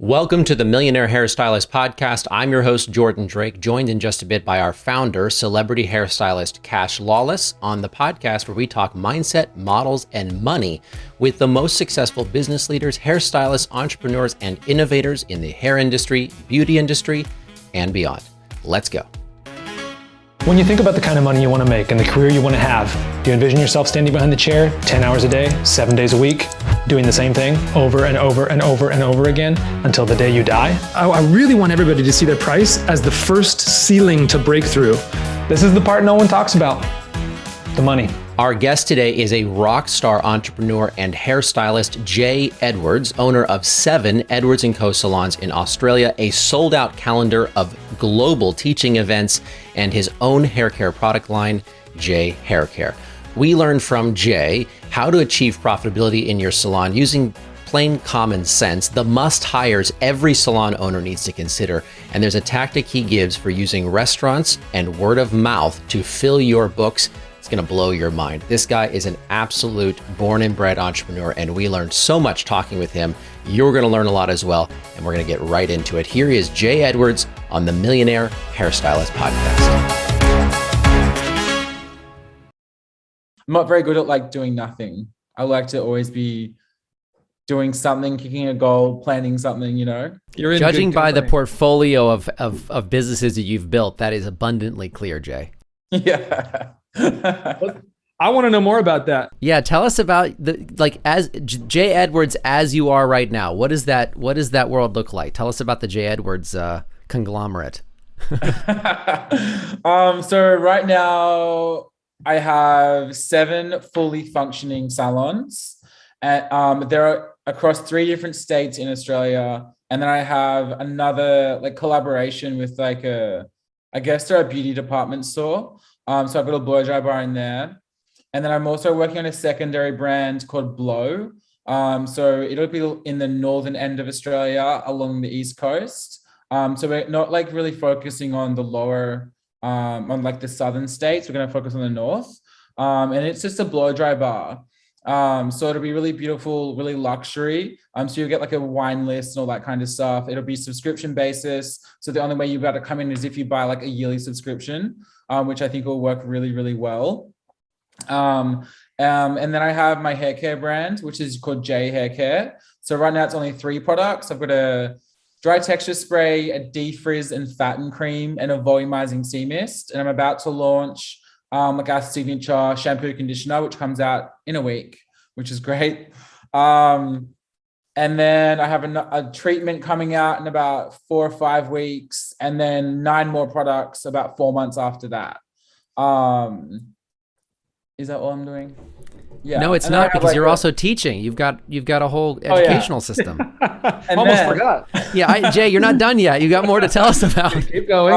Welcome to the Millionaire Hairstylist podcast. I'm your host, Jordan Drake, joined in just a bit by our founder, celebrity hairstylist Cash Lawless, on the podcast where we talk mindset, models, and money with the most successful business leaders, hairstylists, entrepreneurs, and innovators in the hair industry, beauty industry, and beyond. Let's go. When you think about the kind of money you want to make and the career you want to have, do you envision yourself standing behind the chair 10 hours a day, 7 days a week, doing the same thing over and over and over and over again until the day you die? I really want everybody to see their price as the first ceiling to break through. This is the part no one talks about, the money. Our guest today is a rock star entrepreneur and hairstylist, Jaye Edwards, owner of 7 Edwards & Co. salons in Australia, a sold-out calendar of global teaching events, and his own hair care product line, Jaye Hair Care. We learned from Jaye how to achieve profitability in your salon using plain common sense, the must-hires every salon owner needs to consider, and there's a tactic he gives for using restaurants and word of mouth to fill your books. It's going to blow your mind. This guy is an absolute born and bred entrepreneur, and we learned so much talking with him. You're going to learn a lot as well, and we're going to get right into it. Here is Jaye Edwards on the Millionaire Hairstylist podcast. I'm not very good at doing nothing. I like to always be doing something, kicking a goal, planning something, You're in Judging good by the company. portfolio of businesses that you've built, that is abundantly clear, Jaye. Yeah. I want to know more about that. Yeah, tell us about as Jaye Edwards as you are right now. What does that world look like? Tell us about the Jaye Edwards conglomerate. So right now I have 7 fully functioning salons, and they're across 3 different states in Australia. And then I have another collaboration with I guess they're a beauty department store. So I've got a blow dry bar in there. And then I'm also working on a secondary brand called Blow. So it'll be in the northern end of Australia along the East Coast. So we're not really focusing on the lower, on the southern states. We're going to focus on the north. And it's just a blow dry bar. So it'll be really beautiful, really luxury. So you'll get a wine list and all that kind of stuff. It'll be subscription basis. So the only way you've got to come in is if you buy a yearly subscription, which I think will work really, really well. And then I have my hair care brand, which is called Jaye Hair Care. So right now it's only 3 products. I've got a dry texture spray, a defrizz and fatten cream, and a volumizing sea mist. And I'm about to launch our signature shampoo conditioner, which comes out in a week, which is great. And then I have a treatment coming out in about 4 or 5 weeks, and then 9 more products about 4 months after that. Is that all I'm doing? Yeah. No, it's And then I not, have, because you're also teaching. You've got a whole educational system. and Almost then- forgot. Yeah, Jaye, you're not done yet. You got more to tell us about. Keep going.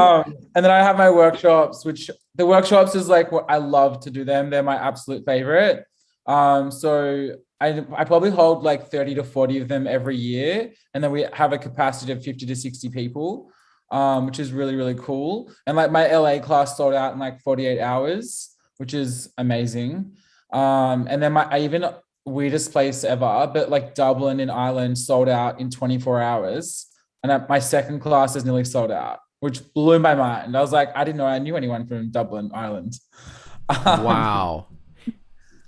And then I have my workshops, which the workshops is what I love to do them. They're my absolute favorite. So I probably hold 30 to 40 of them every year. And then we have a capacity of 50 to 60 people, which is really, really cool. And my LA class sold out in 48 hours, which is amazing. And then my even weirdest place ever, but Dublin in Ireland sold out in 24 hours. And my second class is nearly sold out, which blew my mind. I was I didn't know I knew anyone from Dublin, Ireland. Wow.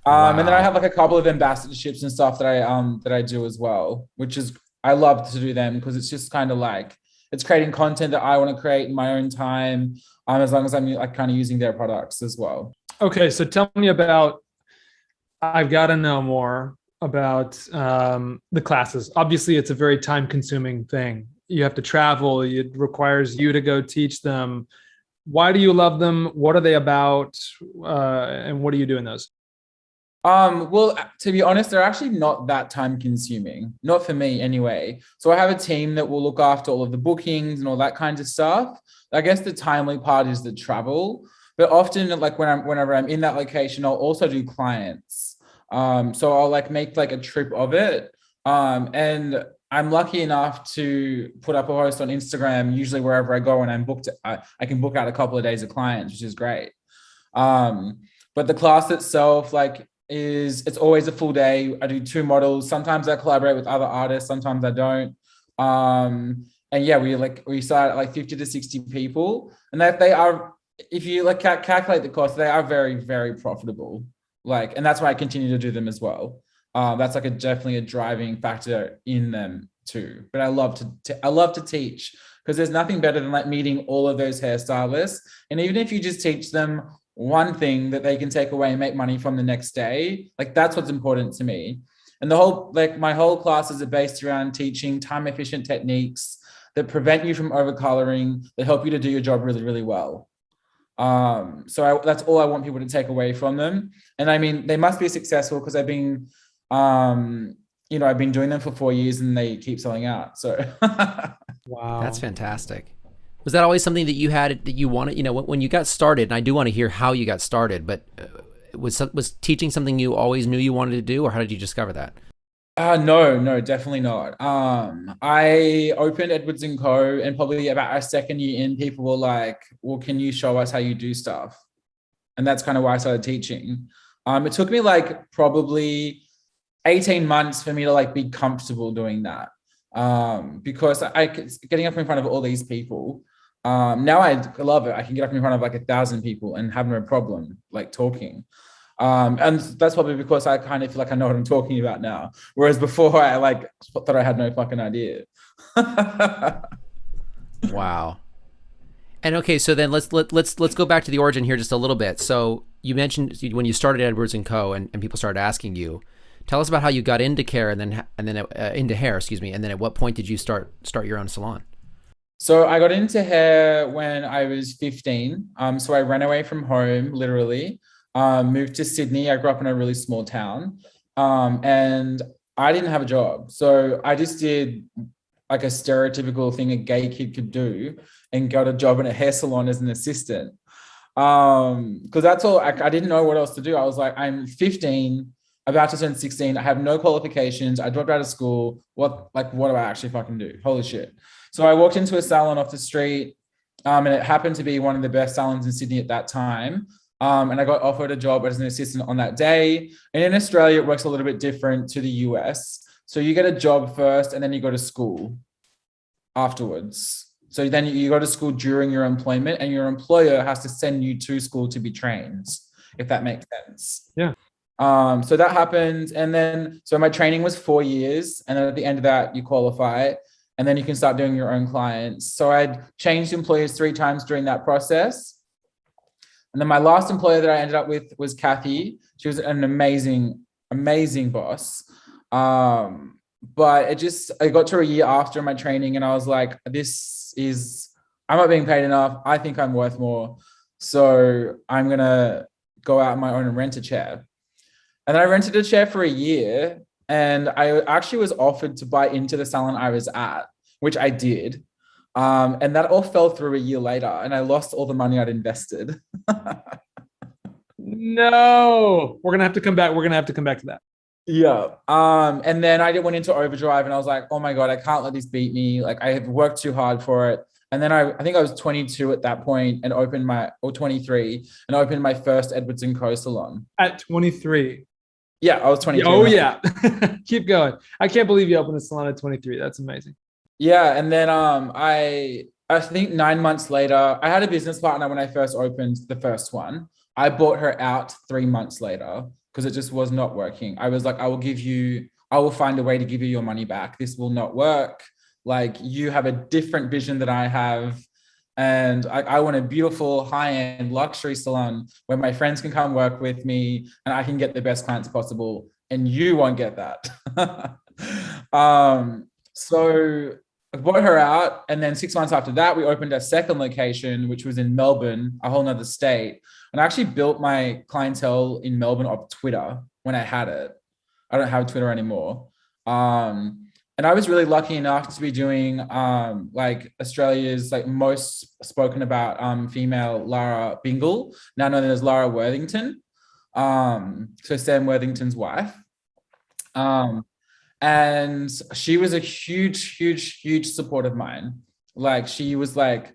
And then I have a couple of ambassadorships and stuff that I do as well, which is, I love to do them because it's just kind of it's creating content that I want to create in my own time, as long as I'm kind of using their products as well. Okay, so tell me about, I've got to know more about the classes. Obviously, it's a very time-consuming thing. You have to travel. It requires you to go teach them. Why do you love them? What are they about? And what do you do in those? Well, to be honest, they're actually not that time consuming, not for me anyway. So I have a team that will look after all of the bookings and all that kind of stuff. I guess the timely part is the travel, but often whenever I'm in that location, I'll also do clients. So I'll make a trip of it. And I'm lucky enough to put up a post on Instagram, usually wherever I go, and I'm booked. I can book out a couple of days of clients, which is great. But the class itself, it's always a full day. I do 2 models. Sometimes I collaborate with other artists. Sometimes I don't. And yeah, we started at like 50 to 60 people, and they are, if you like calculate the cost, they are very, very profitable. Like, and that's why I continue to do them as well. That's like definitely a driving factor in them too. But I love to teach, because there's nothing better than like meeting all of those hairstylists. And even if you just teach them one thing that they can take away and make money from the next day, like that's what's important to me. And my whole classes are based around teaching time efficient techniques that prevent you from overcoloring, that help you to do your job really, really well. That's all I want people to take away from them. And I mean, they must be successful, because I've been doing them for 4 years and they keep selling out. So Wow. That's fantastic. Was that always something that you had, that you wanted, when you got started, and I do want to hear how you got started, but was teaching something you always knew you wanted to do, or how did you discover that? No, definitely not. I opened Edwards & Co. and probably about our second year in, people were like, well, can you show us how you do stuff? And that's kind of why I started teaching. It took me like probably 18 months for me to like be comfortable doing that. Because getting up in front of all these people, now I love it. I can get up in front of like 1,000 people and have no problem like talking. And that's probably because I kind of feel like I know what I'm talking about now. Whereas before I like thought I had no fucking idea. Wow. And okay, so then let's go back to the origin here just a little bit. So you mentioned when you started Edwards & Co. and people started asking you, tell us about how you got into care and then into hair, and then at what point did you start your own salon? So I got into hair when I was 15. So I ran away from home, literally. Moved to Sydney. I grew up in a really small town, and I didn't have a job. So I just did like a stereotypical thing a gay kid could do, and got a job in a hair salon as an assistant. Because that's all, I didn't know what else to do. I was like, I'm 15, about to turn 16. I have no qualifications. I dropped out of school. What do I actually fucking do? Holy shit. So I walked into a salon off the street, and it happened to be one of the best salons in Sydney at that time. And I got offered a job as an assistant on that day. And in Australia, it works a little bit different to the US. So you get a job first, and then you go to school afterwards. So then you go to school during your employment, and your employer has to send you to school to be trained, if that makes sense. Yeah. So that happened. And then, so my training was 4 years. And then at the end of that, you qualify, and then you can start doing your own clients. So I'd changed employers 3 times during that process. And then my last employer that I ended up with was Kathy. She was an amazing, amazing boss. But I got to a year after my training, and I was like, I'm not being paid enough. I think I'm worth more. So I'm going to go out on my own and rent a chair. And then I rented a chair for a year, and I actually was offered to buy into the salon I was at, which I did. And that all fell through a year later, and I lost all the money I'd invested. No, we're going to have to come back. We're going to have to come back to that. Yeah. And then I went into overdrive, and I was like, oh my God, I can't let this beat me. Like, I have worked too hard for it. And then I think I was 22 at that point, and or 23, and opened my first Edwards & Co. salon. At 23. Yeah, I was 23. Oh yeah. Keep going. I can't believe you opened a salon at 23. That's amazing. Yeah. And then I think 9 months later, I had a business partner when I first opened the first one. I bought her out 3 months later because it just was not working. I was like, I will find a way to give you your money back. This will not work. Like, you have a different vision than I have. And I want a beautiful high-end luxury salon where my friends can come work with me and I can get the best clients possible. And you won't get that. So I bought her out. And then 6 months after that, we opened a second location, which was in Melbourne, a whole nother state. And I actually built my clientele in Melbourne off Twitter when I had it. I don't have Twitter anymore. And I was really lucky enough to be doing like Australia's like most spoken about female Lara Bingle, now known as Lara Worthington. So Sam Worthington's wife. And she was a huge, huge, huge support of mine. Like, she was like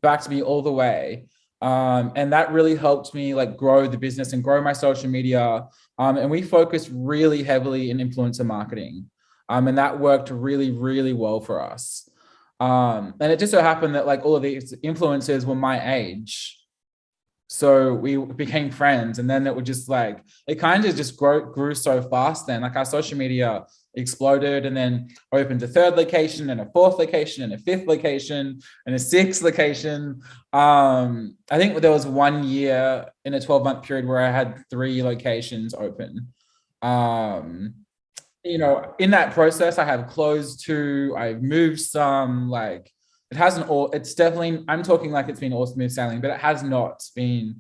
backed me all the way. And that really helped me like grow the business and grow my social media. And we focused really heavily in influencer marketing. And that worked really, really well for us. And it just so happened that like all of these influencers were my age. So we became friends, and then it would just like, it kind of just grew so fast then. Like our social media exploded, and then opened a third location and a fourth location and a fifth location and a sixth location. I think there was 1 year in a 12-month period where I had 3 locations open. You know, in that process, I have closed 2, I've moved some, like, it hasn't all, it's definitely, I'm talking like it's been all smooth sailing, but it has not been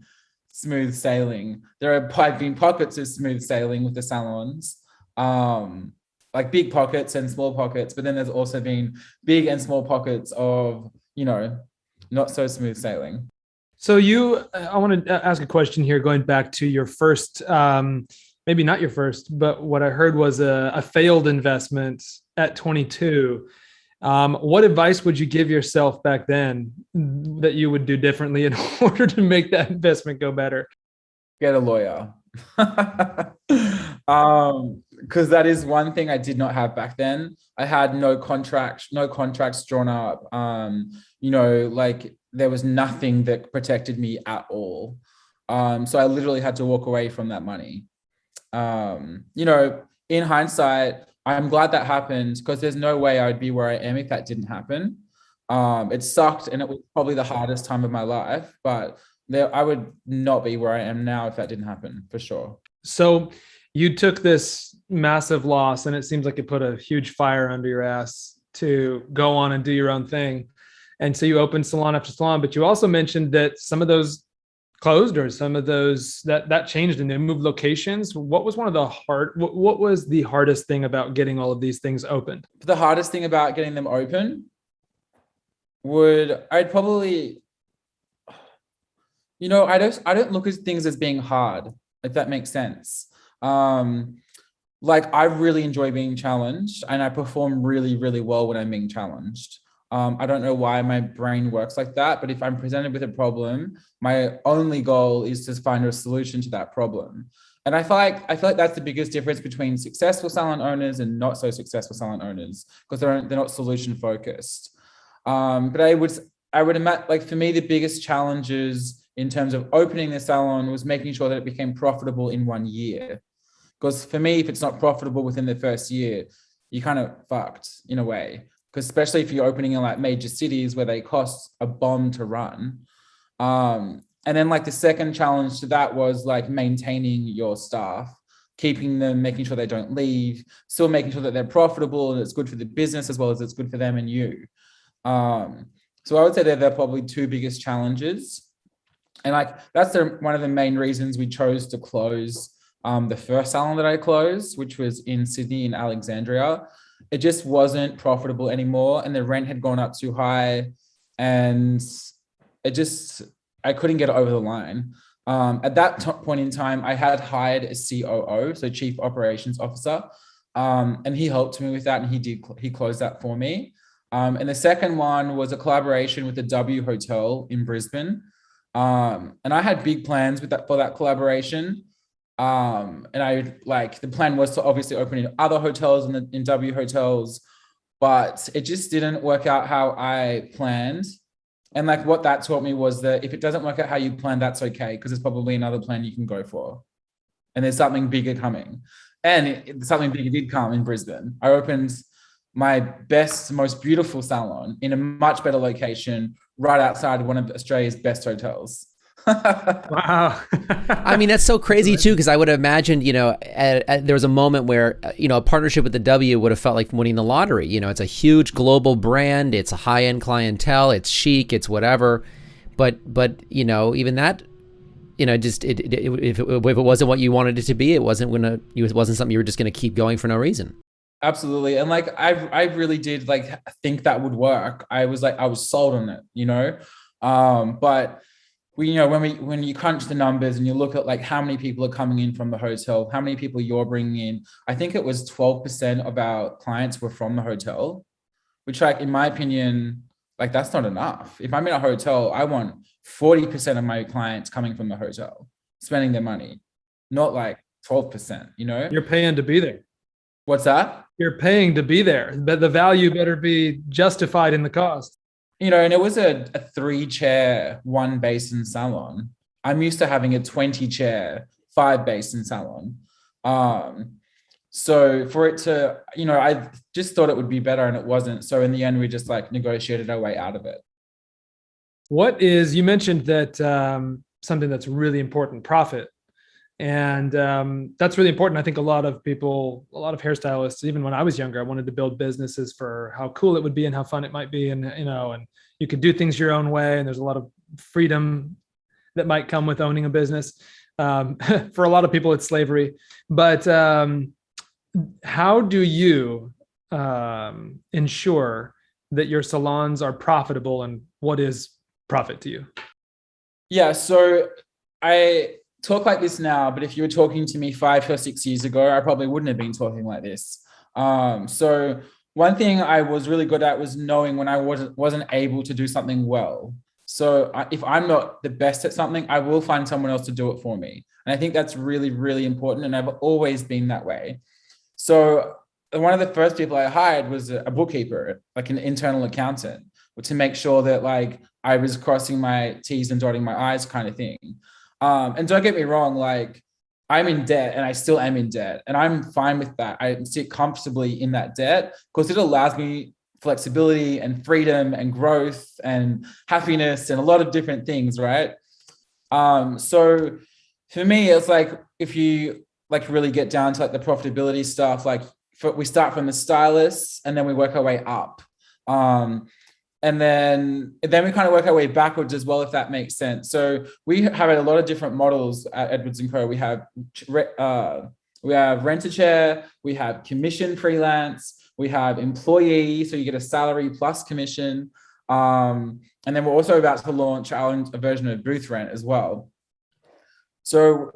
smooth sailing. There have been pockets of smooth sailing with the salons, like big pockets and small pockets, but then there's also been big and small pockets of, you know, not so smooth sailing. So I want to ask a question here, going back to your first, maybe not your first, but what I heard was a failed investment at 22. What advice would you give yourself back then that you would do differently in order to make that investment go better? Get a lawyer. Because that is one thing I did not have back then. I had no contracts drawn up. You know, like there was nothing that protected me at all. So I literally had to walk away from that money. You know, in hindsight, I'm glad that happened, because there's no way I'd be where I am if that didn't happen. It sucked, and it was probably the hardest time of my life, but I would not be where I am now if that didn't happen, for sure. So you took this massive loss, and it seems like it put a huge fire under your ass to go on and do your own thing. And so you opened salon after salon, but you also mentioned that some of those closed, or some of those that changed and they moved locations. What was what was the hardest thing about getting all of these things opened? The hardest thing about getting them open I'd probably, you know, I don't look at things as being hard, if that makes sense. Like I really enjoy being challenged, and I perform really, really well when I'm being challenged. I don't know why my brain works like that, but if I'm presented with a problem, my only goal is to find a solution to that problem. And I feel like that's the biggest difference between successful salon owners and not so successful salon owners, because they're not solution focused. But I would imagine, like for me, the biggest challenges in terms of opening the salon was making sure that it became profitable in 1 year. Because for me, if it's not profitable within the first year, you're kind of fucked in a way. Because especially if you're opening in like major cities where they cost a bomb to run. And then like the second challenge to that was like maintaining your staff, keeping them, making sure they don't leave, still making sure that they're profitable and it's good for the business as well as it's good for them and you. So I would say that they're probably 2 biggest challenges. And like, that's one of the main reasons we chose to close the first salon that I closed, which was in Sydney in Alexandria. It just wasn't profitable anymore, and the rent had gone up too high, and I couldn't get it over the line. At that point in time, I had hired a COO, so Chief Operations Officer, and he helped me with that, and he closed that for me. And the second one was a collaboration with the W Hotel in Brisbane, and I had big plans for that collaboration. And the plan was to obviously open in other hotels in W hotels, but it just didn't work out how I planned. And like what that taught me was that if it doesn't work out how you planned, that's okay, because there's probably another plan you can go for. And there's something bigger coming. And something bigger did come in Brisbane. I opened my best, most beautiful salon in a much better location, right outside one of Australia's best hotels. Wow. I mean, that's so crazy too, because I would have imagined, you know, there was a moment where, you know, a partnership with the W would have felt like winning the lottery. You know, it's a huge global brand, it's a high-end clientele, it's chic, it's whatever. But you know, even that, you know, just if it wasn't what you wanted it to be, it wasn't something you were just gonna keep going for no reason. Absolutely. And like I really did like think that would work. I was sold on it, you know. But you know, when you crunch the numbers and you look at like how many people are coming in from the hotel, how many people you're bringing in, I think it was 12% of our clients were from the hotel, which like, in my opinion, like that's not enough. If I'm in a hotel, I want 40% of my clients coming from the hotel, spending their money, not like 12%, you know? You're paying to be there. What's that? You're paying to be there, but the value better be justified in the cost. You know, and it was a 3-chair, 1-basin salon. I'm used to having a 20-chair, 5-basin salon. So for it to, you know, I just thought it would be better and it wasn't. So in the end, we just like negotiated our way out of it. You mentioned that something that's really important, profit. And that's really important. I think a lot of hairstylists, even when I was younger, I wanted to build businesses for how cool it would be and how fun it might be. And, you know, and you could do things your own way. And there's a lot of freedom that might come with owning a business. For a lot of people, it's slavery. But how do you ensure that your salons are profitable, and what is profit to you? Yeah, so I talk like this now, but if you were talking to me 5 or 6 years ago, I probably wouldn't have been talking like this. So one thing I was really good at was knowing when I wasn't able to do something well. So if I'm not the best at something, I will find someone else to do it for me. And I think that's really, really important. And I've always been that way. So one of the first people I hired was a bookkeeper, like an internal accountant, to make sure that like I was crossing my T's and dotting my I's kind of thing. And don't get me wrong, like I'm in debt and I still am in debt and I'm fine with that. I sit comfortably in that debt because it allows me flexibility and freedom and growth and happiness and a lot of different things, right? So for me, it's like, if you like really get down to like the profitability stuff, like we start from the stylists and then we work our way up. And then we kind of work our way backwards as well, if that makes sense. So we have a lot of different models at Edwards & Co. We have rent-a-chair, we have commission freelance, we have employee, so you get a salary plus commission. And then we're also about to launch a version of booth rent as well. So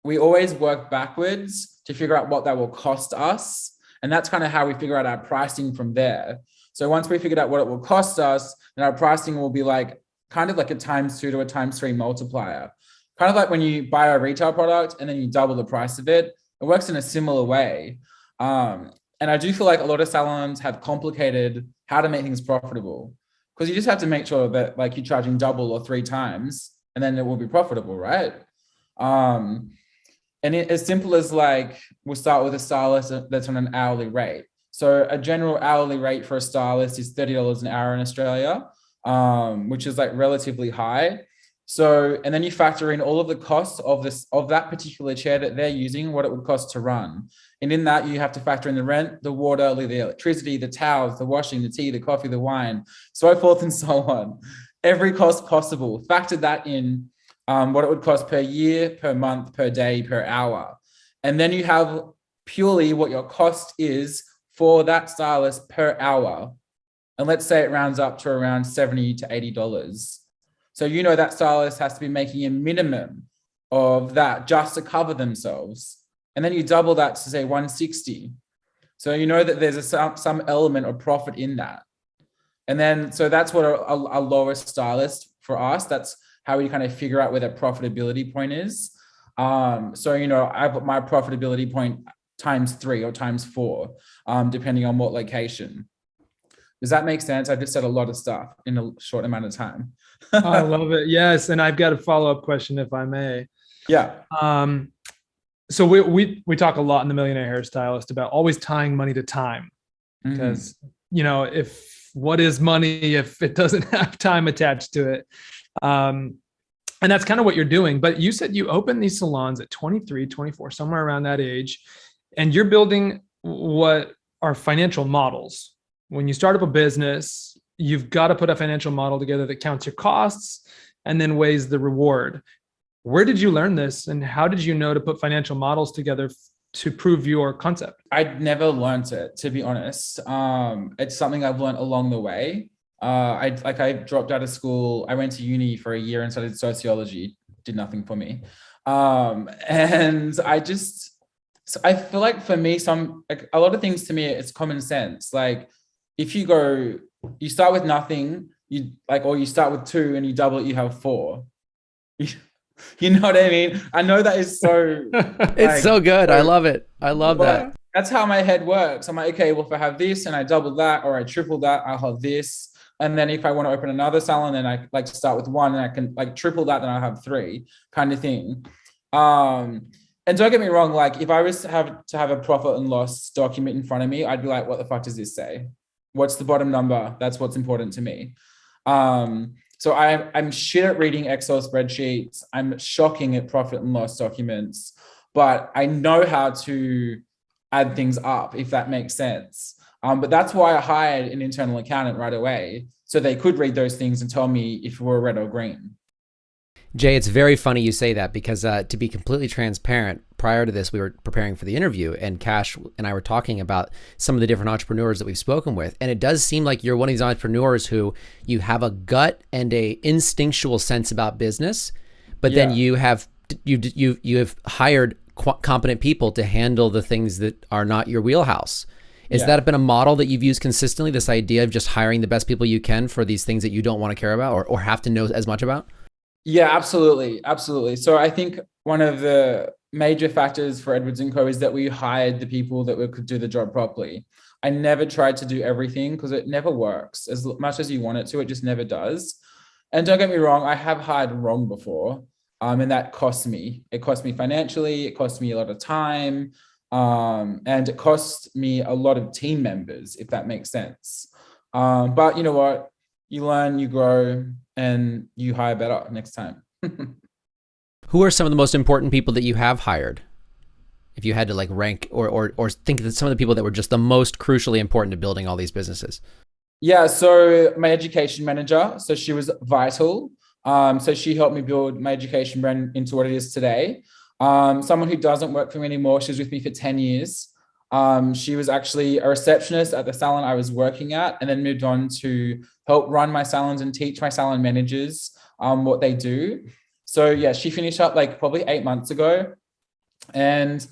we always work backwards to figure out what that will cost us. And that's kind of how we figure out our pricing from there. So once we figured out what it will cost us, then our pricing will be like kind of like a ×2 to a ×3 multiplier. Kind of like when you buy a retail product and then you double the price of it. It works in a similar way. And I do feel like a lot of salons have complicated how to make things profitable, because you just have to make sure that like you're charging double or 3 times and then it will be profitable, right? And as simple as like, we'll start with a stylist that's on an hourly rate. So a general hourly rate for a stylist is $30 an hour in Australia, which is like relatively high. So, and then you factor in all of the costs of that particular chair that they're using, what it would cost to run. And in that, you have to factor in the rent, the water, the electricity, the towels, the washing, the tea, the coffee, the wine, so forth and so on. Every cost possible. Factor that in, what it would cost per year, per month, per day, per hour. And then you have purely what your cost is for that stylist per hour. And let's say it rounds up to around $70 to $80. So you know that stylist has to be making a minimum of that just to cover themselves. And then you double that to say 160. So you know that there's some element of profit in that. And then, so that's what a lower stylist for us, that's how we kind of figure out where the profitability point is. So, you know, I put my profitability point ×3 or ×4, depending on what location. Does that make sense? I just said a lot of stuff in a short amount of time. I love it. Yes. And I've got a follow-up question, if I may. Yeah. So we talk a lot in the Millionaire Hairstylist about always tying money to time, because, you know, what is money if it doesn't have time attached to it? And that's kind of what you're doing. But you said you opened these salons at 23, 24, somewhere around that age, and you're building what are financial models. When you start up a business, you've got to put a financial model together that counts your costs and then weighs the reward. Where did you learn this, and how did you know to put financial models together to prove your concept? I'd never learned it, to be honest. It's something I've learned along the way. I dropped out of school. I went to uni for a year and studied sociology. Did nothing for me. And I feel like for me, a lot of things to me, it's common sense. Like if you start with nothing, or you start with 2 and you double it, you have 4. You know what I mean? I know that is so... It's so good. I love it. I love that. that's how my head works. I'm like, okay, well, if I have this and I double that or I triple that, I'll have this. And then if I want to open another salon, then I like start with one and I can like triple that, then I'll have three kind of thing. And don't get me wrong, like if I was to have a profit and loss document in front of me, I'd be like, what the fuck does this say? What's the bottom number? That's what's important to me. So I'm shit at reading Excel spreadsheets. I'm shocking at profit and loss documents, but I know how to add things up, if that makes sense. But that's why I hired an internal accountant right away, so they could read those things and tell me if we're red or green. Jay, it's very funny you say that because to be completely transparent, prior to this, we were preparing for the interview and Cash and I were talking about some of the different entrepreneurs that we've spoken with. And it does seem like you're one of these entrepreneurs who you have a gut and a instinctual sense about business, but then you have hired competent people to handle the things that are not your wheelhouse. Has that been a model that you've used consistently, this idea of just hiring the best people you can for these things that you don't want to care about or have to know as much about? Yeah, absolutely. Absolutely. So I think one of the major factors for Edwards & Co is that we hired the people that could do the job properly. I never tried to do everything because it never works. As much as you want it to, it just never does. And don't get me wrong, I have hired wrong before. And that cost me. It cost me financially. It cost me a lot of time. And it cost me a lot of team members, if that makes sense. But you know what? You learn, you grow, and you hire better next time. Who are some of the most important people that you have hired? If you had to like rank or think of some of the people that were just the most crucially important to building all these businesses. Yeah, so my education manager, so she was vital. So she helped me build my education brand into what it is today. Someone who doesn't work for me anymore, she was with me for 10 years. She was actually a receptionist at the salon I was working at, and then moved on to help run my salons and teach my salon managers what they do. So yeah, she finished up like probably 8 months ago. And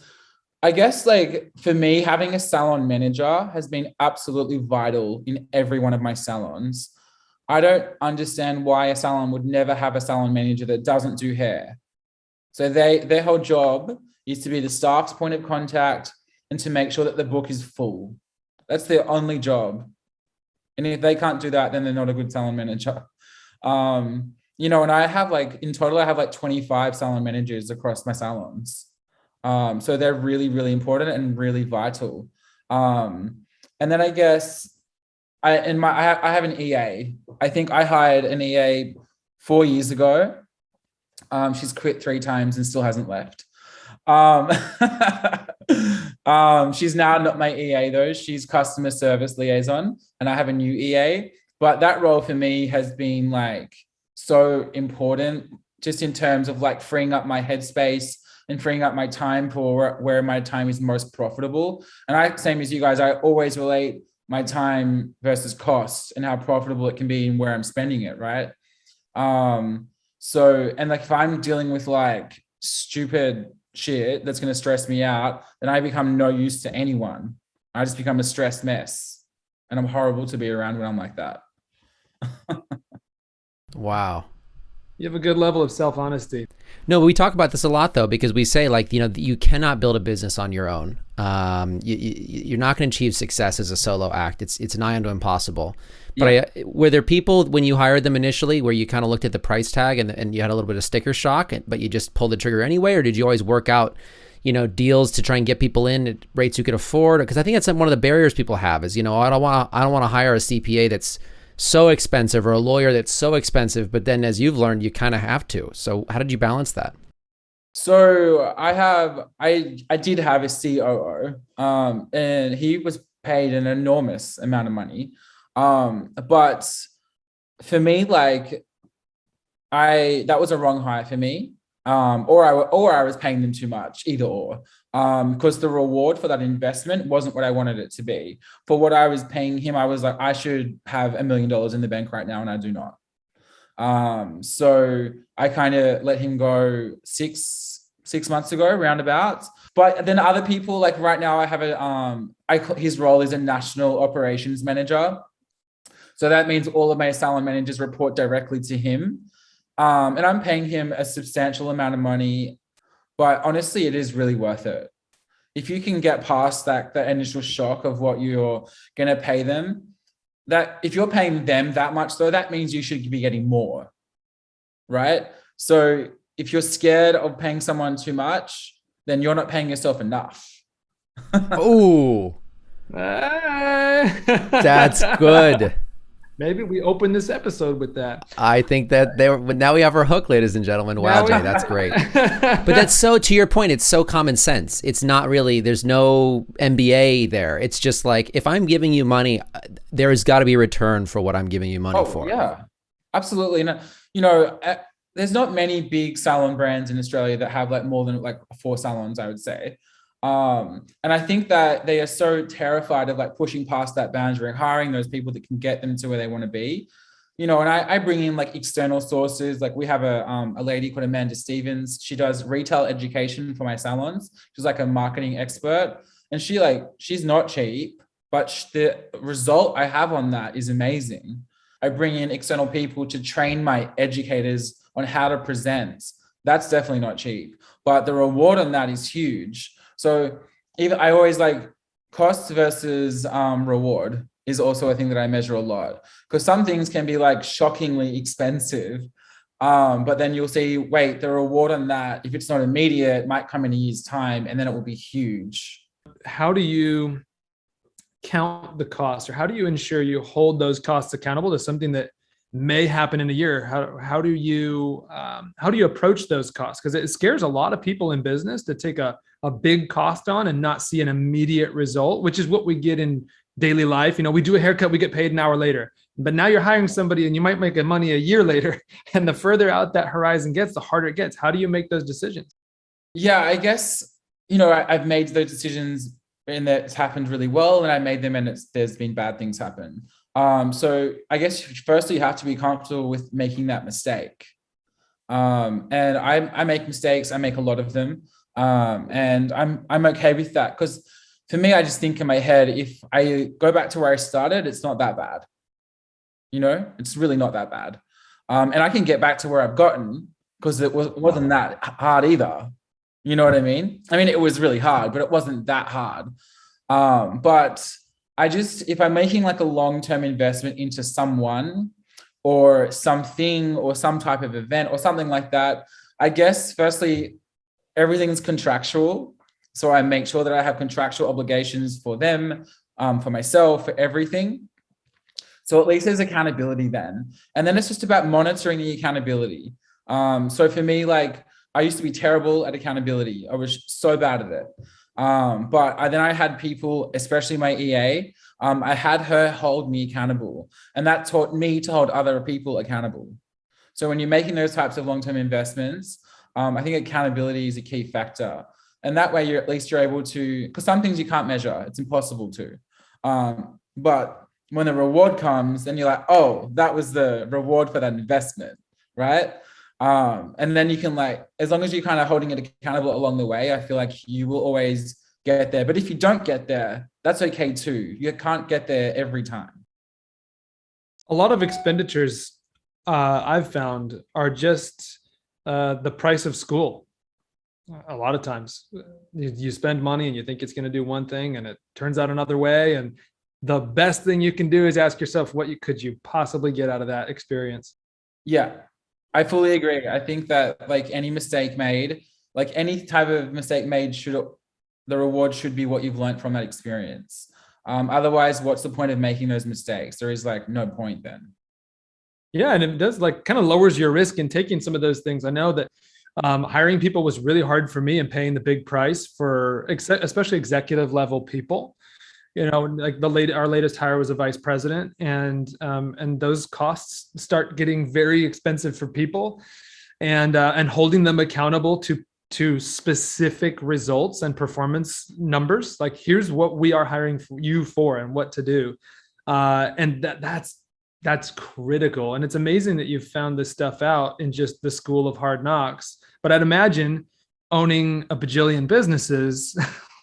I guess like for me, having a salon manager has been absolutely vital in every one of my salons. I don't understand why a salon would never have a salon manager that doesn't do hair. So their whole job is to be the staff's point of contact and to make sure that the book is full. That's their only job. And if they can't do that, then they're not a good salon manager. And I have in total, I have 25 salon managers across my salons. So they're really, really important and really vital. And then I guess I have an EA. I think I hired an EA 4 years ago. She's quit 3 times and still hasn't left. She's now not my EA though. She's customer service liaison, and I have a new EA. But that role for me has been so important, just in terms of freeing up my headspace and freeing up my time for where my time is most profitable. And same as you guys, I always relate my time versus cost and how profitable it can be and where I'm spending it, right? If I'm dealing with stupid shit that's going to stress me out, then I become no use to anyone. I just become a stressed mess, and I'm horrible to be around when I'm like that. Wow. You have a good level of self-honesty. No, we talk about this a lot though, because we say you cannot build a business on your own. You're not going to achieve success as a solo act. It's nigh unto impossible. But were there people when you hired them initially where you kind of looked at the price tag and you had a little bit of sticker shock, but you just pulled the trigger anyway? Or did you always work out, deals to try and get people in at rates you could afford? Because I think that's one of the barriers people have is, I don't want to hire a CPA that's so expensive or a lawyer that's so expensive, but then as you've learned, you kind of have to. So how did you balance that? So I did have a COO, and he was paid an enormous amount of money. But for me, that was a wrong hire for me. Or I was paying them too much, either or, because the reward for that investment wasn't what I wanted it to be. For what I was paying him, I was like, I should have $1 million in the bank right now, and I do not. So I kind of let him go six months ago, roundabout. But then other people, right now, I have his role is a national operations manager. So that means all of my salon managers report directly to him. And I'm paying him a substantial amount of money, but honestly, it is really worth it. if you can get past that initial shock of what you're going to pay them, that if you're paying them that much, though, that means you should be getting more, right? So if you're scared of paying someone too much, then you're not paying yourself enough. Ooh, that's good. Maybe we open this episode with that. I think that now we have our hook, ladies and gentlemen. Wow, Jay, that's great. But that's so, to your point, it's so common sense. It's not really, there's no MBA there. It's just like, if I'm giving you money, there has got to be a return for what I'm giving you money for. Yeah, absolutely. And, there's not many big salon brands in Australia that have like more than like 4 salons, I would say. And I think that they are so terrified of like pushing past that boundary, hiring those people that can get them to where they want to be, and I bring in like external sources. Like we have a lady called Amanda Stevens. She does retail education for my salons. She's like a marketing expert, and she's not cheap, but the result I have on that is amazing. I bring in external people to train my educators on how to present. That's definitely not cheap, but the reward on that is huge. So even I always like cost versus reward is also a thing that I measure a lot, because some things can be like shockingly expensive. But then you'll see, wait, the reward on that, if it's not immediate, might come in a year's time, and then it will be huge. How do you count the cost, or how do you ensure you hold those costs accountable to something that may happen in a year? How do you approach those costs? Because it scares a lot of people in business to take a big cost on and not see an immediate result, which is what we get in daily life. We do a haircut, we get paid an hour later, but now you're hiring somebody and you might make money a year later. And the further out that horizon gets, the harder it gets. How do you make those decisions? Yeah, I guess, I've made those decisions and that's happened really well. And I made them and there's been bad things happen. So I guess firstly, you have to be comfortable with making that mistake. And I make mistakes. I make a lot of them. And I'm okay with that, because for me, I just think in my head, if I go back to where I started, it's not that bad. It's really not that bad. And I can get back to where I've gotten, because it wasn't that hard either. You know what I mean? I mean, it was really hard, but it wasn't that hard. But if I'm making like a long-term investment into someone or something or some type of event or something like that, I guess, firstly, everything's contractual. So I make sure that I have contractual obligations for them, for myself, for everything. So at least there's accountability then. And then it's just about monitoring the accountability. So for me, like, I used to be terrible at accountability. I was so bad at it. But then I had people, especially my EA, I had her hold me accountable, and that taught me to hold other people accountable. So when you're making those types of long-term investments, I think accountability is a key factor. And that way you're able to, because some things you can't measure, it's impossible to. But when the reward comes, then you're like, oh, that was the reward for that investment, right? And then you can, like, as long as you're kind of holding it accountable along the way, I feel like you will always get there. But if you don't get there, that's okay too. You can't get there every time. A lot of expenditures I've found are just the price of school. A lot of times you spend money and you think it's going to do one thing and it turns out another way. And the best thing you can do is ask yourself, what could you possibly get out of that experience? Yeah, I fully agree. I think that, like, any mistake made, like any type of mistake made, the reward should be what you've learned from that experience. Otherwise, what's the point of making those mistakes? There is like no point then. Yeah, and it does, like, kind of lowers your risk in taking some of those things. I know that hiring people was really hard for me, and paying the big price for especially executive level people. Like our latest hire was a vice president, and those costs start getting very expensive for people, and holding them accountable to specific results and performance numbers. Like, here's what we are hiring you for and what to do. And that's critical. And it's amazing that you've found this stuff out in just the school of hard knocks. But I'd imagine owning a bajillion businesses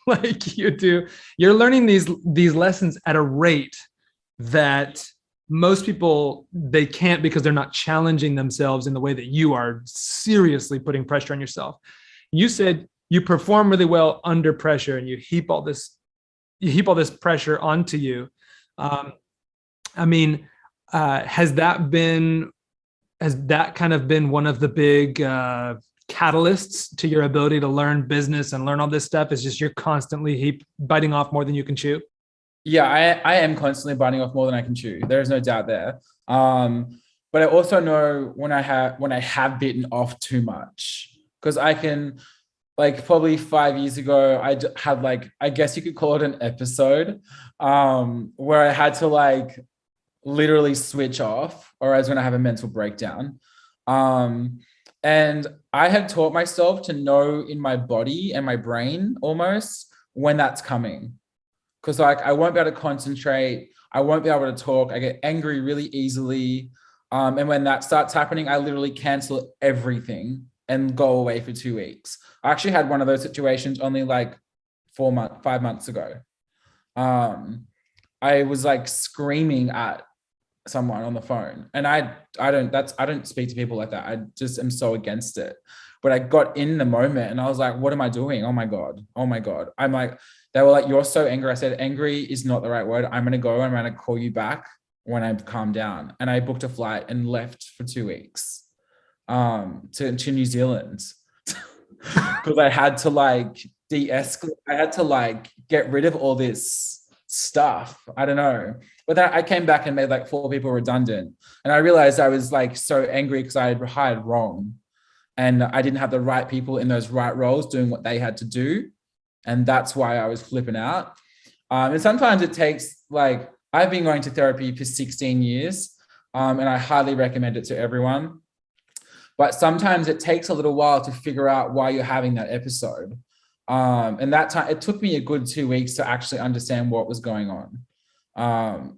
like you do, you're learning these lessons at a rate that most people, they can't, because they're not challenging themselves in the way that you are seriously putting pressure on yourself. You said you perform really well under pressure, and you heap all this pressure onto you. I mean, has that kind of been one of the big catalysts to your ability to learn business and learn all this stuff? Is just you're constantly biting off more than you can chew? Yeah, I am constantly biting off more than I can chew. There is no doubt there. But I also know when I have bitten off too much, because I can, like, probably 5 years ago, I had, like, I guess you could call it an episode, where I had to, like, literally switch off, or I was going to have a mental breakdown. And I had taught myself to know in my body and my brain almost when that's coming. Because, like, I won't be able to concentrate. I won't be able to talk. I get angry really easily. And when that starts happening, I literally cancel everything and go away for 2 weeks. I actually had one of those situations only like 5 months ago. I was like screaming at someone on the phone, and I don't speak to people like that. I just am so against it. But I got in the moment and I was like, what am I doing? Oh my God. I'm like, they were like, you're so angry. I said, angry is not the right word. I'm going to go and I'm going to call you back when I've calmed down. And I booked a flight and left for 2 weeks to New Zealand, because I had to, like, de-escalate. I had to, like, get rid of all this stuff. I don't know. But then I came back and made like 4 people redundant. And I realized I was, like, so angry because I had hired wrong. And I didn't have the right people in those right roles doing what they had to do. And that's why I was flipping out. And sometimes it takes, like, I've been going to therapy for 16 years, and I highly recommend it to everyone. But sometimes it takes a little while to figure out why you're having that episode. And that time, it took me a good 2 weeks to actually understand what was going on.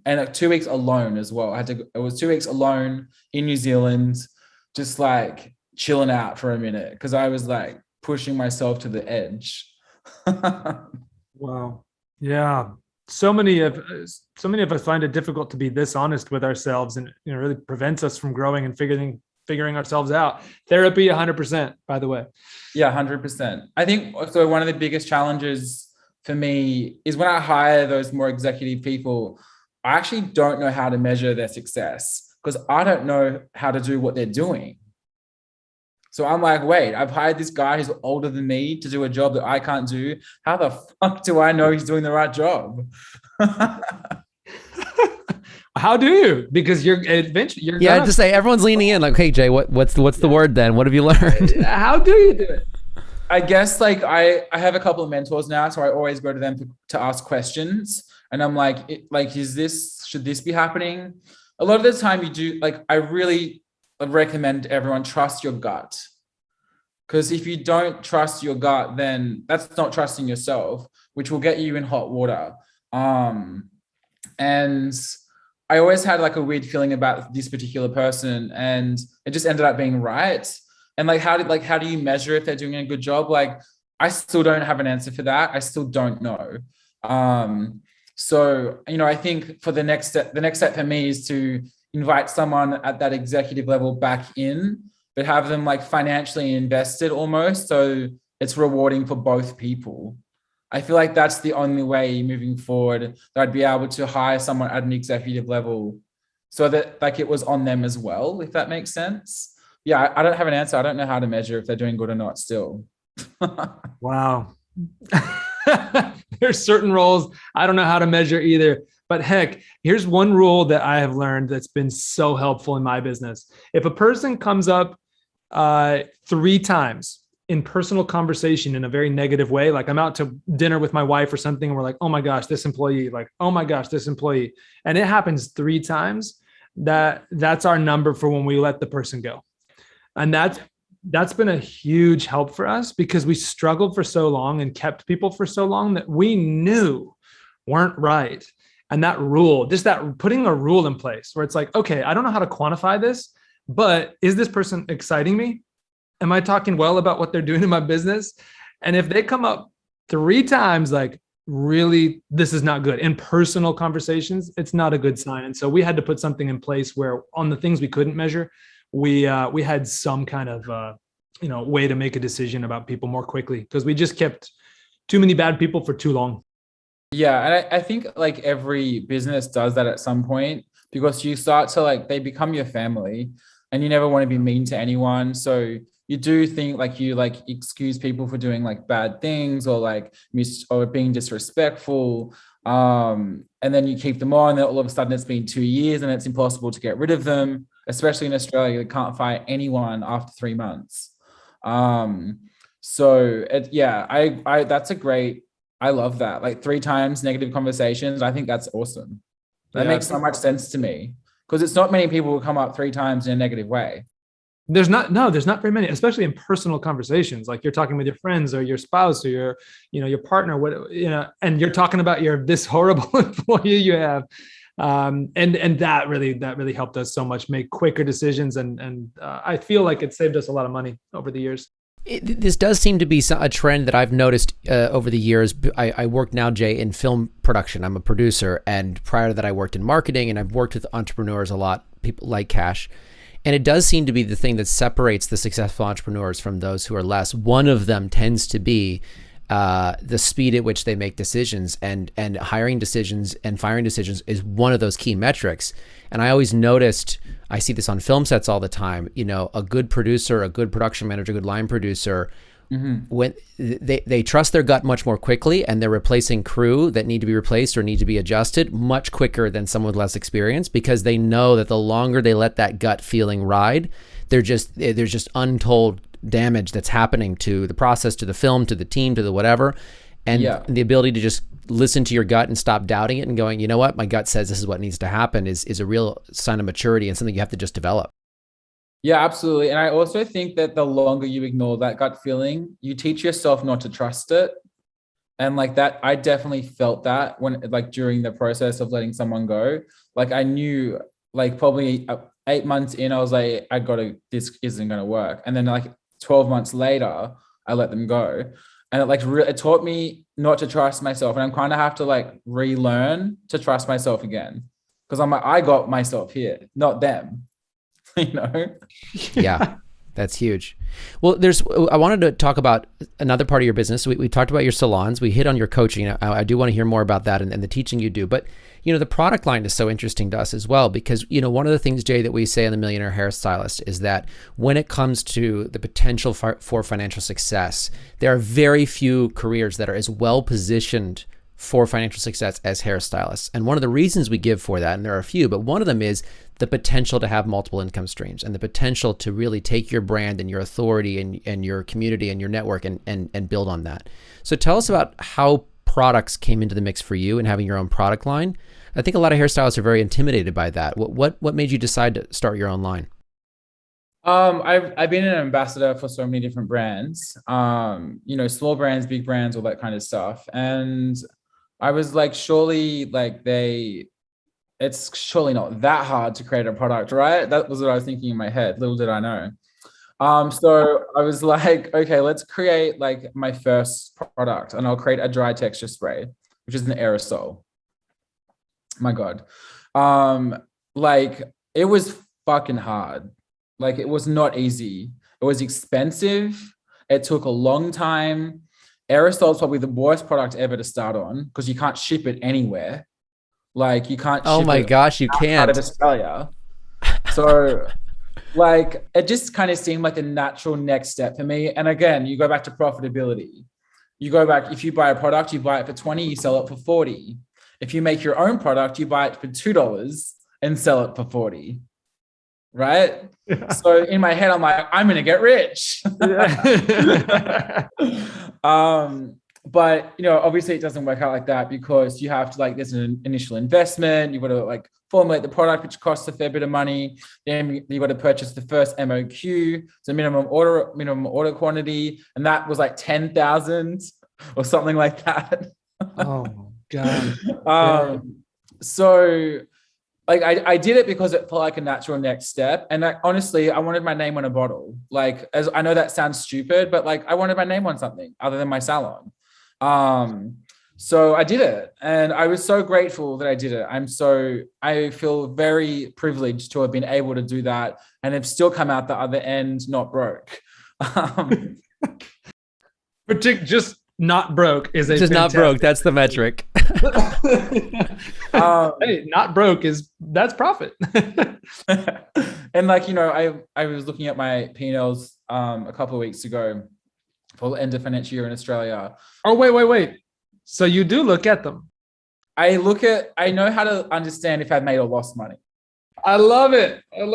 And 2 weeks alone as well. It was 2 weeks alone in New Zealand, just like chilling out for a minute, because I was like pushing myself to the edge. Wow. Yeah. So many of us find it difficult to be this honest with ourselves, and really prevents us from growing and figuring ourselves out. Therapy 100%, by the way. Yeah, 100%. I think also one of the biggest challenges for me is when I hire those more executive people, I actually don't know how to measure their success, because I don't know how to do what they're doing. So I'm like, wait, I've hired this guy who's older than me to do a job that I can't do. How the fuck do I know he's doing the right job? How do you? Because you're yeah, just say everyone's leaning in like, hey Jay, what's the word then? What have you learned? How do you do it? I guess, like, I have a couple of mentors now, so I always go to them to ask questions. And I'm like, should this be happening? A lot of the time you do, like, I really recommend everyone trust your gut. Because if you don't trust your gut, then that's not trusting yourself, which will get you in hot water. And I always had like a weird feeling about this particular person, and it just ended up being right. And like, how do you measure if they're doing a good job? Like, I still don't have an answer for that. I still don't know. So, I think for the next step for me is to invite someone at that executive level back in, but have them like financially invested almost, so it's rewarding for both people. I feel like that's the only way moving forward that I'd be able to hire someone at an executive level, so that like it was on them as well, if that makes sense. Yeah, I don't have an answer. I don't know how to measure if they're doing good or not still. Wow. There's certain roles I don't know how to measure either. But heck, here's one rule that I have learned that's been so helpful in my business. If a person comes up 3 times in personal conversation in a very negative way, like I'm out to dinner with my wife or something, and we're like, oh my gosh, this employee, like, oh my gosh, this employee. And it happens 3 times, that's our number for when we let the person go. And that's been a huge help for us, because we struggled for so long and kept people for so long that we knew weren't right. And that rule, just that putting a rule in place where it's like, okay, I don't know how to quantify this, but is this person exciting me? Am I talking well about what they're doing in my business? And if they come up 3 times, like, really, this is not good in personal conversations, it's not a good sign. And so we had to put something in place where on the things we couldn't measure, we had some kind of way to make a decision about people more quickly, because we just kept too many bad people for too long. Yeah, and I think like every business does that at some point, because you start to like, they become your family and you never want to be mean to anyone. So you do think like you like excuse people for doing like bad things or like or being disrespectful. And then you keep them on, and all of a sudden it's been 2 years and it's impossible to get rid of them, especially in Australia. You can't fire anyone after 3 months. So I that's a great, I love that. Like 3 times negative conversations. I think that's awesome. That makes so much sense to me, because it's not many people who come up 3 times in a negative way. There's not very many, especially in personal conversations. Like you're talking with your friends or your spouse or your partner, and you're talking about this horrible employee you have. And that really helped us so much make quicker decisions. And I feel like it saved us a lot of money over the years. This does seem to be a trend that I've noticed over the years. I work now, Jay, in film production. I'm a producer, and prior to that, I worked in marketing, and I've worked with entrepreneurs a lot, people like Cash. And it does seem to be the thing that separates the successful entrepreneurs from those who are less. One of them tends to be the speed at which they make decisions, and hiring decisions and firing decisions is one of those key metrics. And I always noticed, I see this on film sets all the time, a good producer, a good production manager, a good line producer, when they trust their gut much more quickly, and they're replacing crew that need to be replaced or need to be adjusted much quicker than someone with less experience, because they know that the longer they let that gut feeling ride, there's just untold damage that's happening to the process, to the film, to the team, to the whatever. And the ability to just listen to your gut and stop doubting it and going, you know what, my gut says this is what needs to happen, is a real sign of maturity and something you have to just develop. Yeah, absolutely. And I also think that the longer you ignore that gut feeling, you teach yourself not to trust it. And like that, I definitely felt that when like during the process of letting someone go. Like I knew like probably 8 months in, I was like, this isn't going to work. And then like 12 months later, I let them go. And it taught me not to trust myself. And I'm kind of have to like relearn to trust myself again. Because I'm like, I got myself here, not them. Yeah, that's huge. Well, I wanted to talk about another part of your business. We talked about your salons. We hit on your coaching. I do want to hear more about that and the teaching you do. But, the product line is so interesting to us as well, because, one of the things, Jay, that we say on the Millionaire Hairstylist is that when it comes to the potential for financial success, there are very few careers that are as well positioned for financial success as hairstylists. And one of the reasons we give for that, and there are a few, but one of them is the potential to have multiple income streams and the potential to really take your brand and your authority and your community and your network and build on that. So tell us about how products came into the mix for you and having your own product line. I think a lot of hairstylists are very intimidated by that. What made you decide to start your own line? I've been an ambassador for so many different brands, small brands, big brands, all that kind of stuff. And I was like, it's surely not that hard to create a product, right? That was what I was thinking in my head. Little did I know. So I was like, okay, let's create like my first product, and I'll create a dry texture spray, which is an aerosol. My God. Like it was fucking hard. Like it was not easy. It was expensive. It took a long time. Aerosol is probably the worst product ever to start on, because you can't ship it anywhere. Like you can't. Oh my gosh, you can't. Out of Australia. So like it just kind of seemed like a natural next step for me. And again, you go back to profitability. You go back, if you buy a product, you buy it for 20, you sell it for 40. If you make your own product, you buy it for $2 and sell it for 40. Right? Yeah. So in my head, I'm like, I'm going to get rich. But, obviously it doesn't work out like that, because you have to there's an initial investment. You've got to formulate the product, which costs a fair bit of money. Then you've got to purchase the first MOQ, so minimum order quantity. And that was like 10,000 or something like that. Oh God. So I did it because it felt like a natural next step. And honestly, I wanted my name on a bottle. As I know that sounds stupid, but I wanted my name on something other than my salon. So I did it, and I was so grateful that I did it. I feel very privileged to have been able to do that and have still come out the other end not broke. Um, Just not broke is a Just not broke. That's the metric. Hey, not broke that's profit. and like, I was looking at my P&Ls a couple of weeks ago for the end of financial year in Australia. Oh, wait. So you do look at them. I know how to understand if I've made or lost money. I love it. But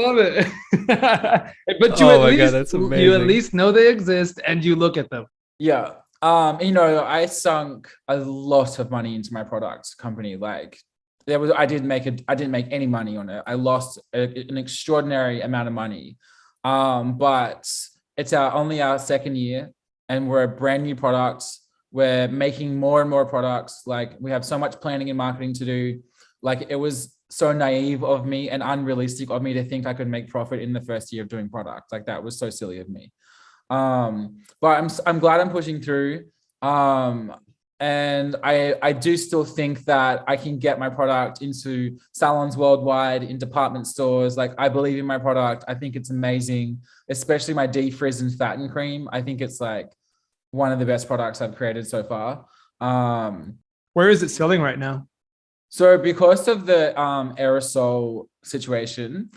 you at least know they exist and you look at them. Yeah. I sunk a lot of money into my product company. Like I didn't make any money on it. I lost an extraordinary amount of money. But it's only our second year and we're a brand new product. We're making more and more products. Like we have so much planning and marketing to do. Like it was so naive of me and unrealistic of me to think I could make profit in the first year of doing product. Like that was so silly of me. But I'm glad I'm pushing through. And I do still think that I can get my product into salons worldwide, in department stores. Like I believe in my product. I think it's amazing, especially my defrizz and fatten cream. I think it's like one of the best products I've created so far. Where is it selling right now? So because of the aerosol situation,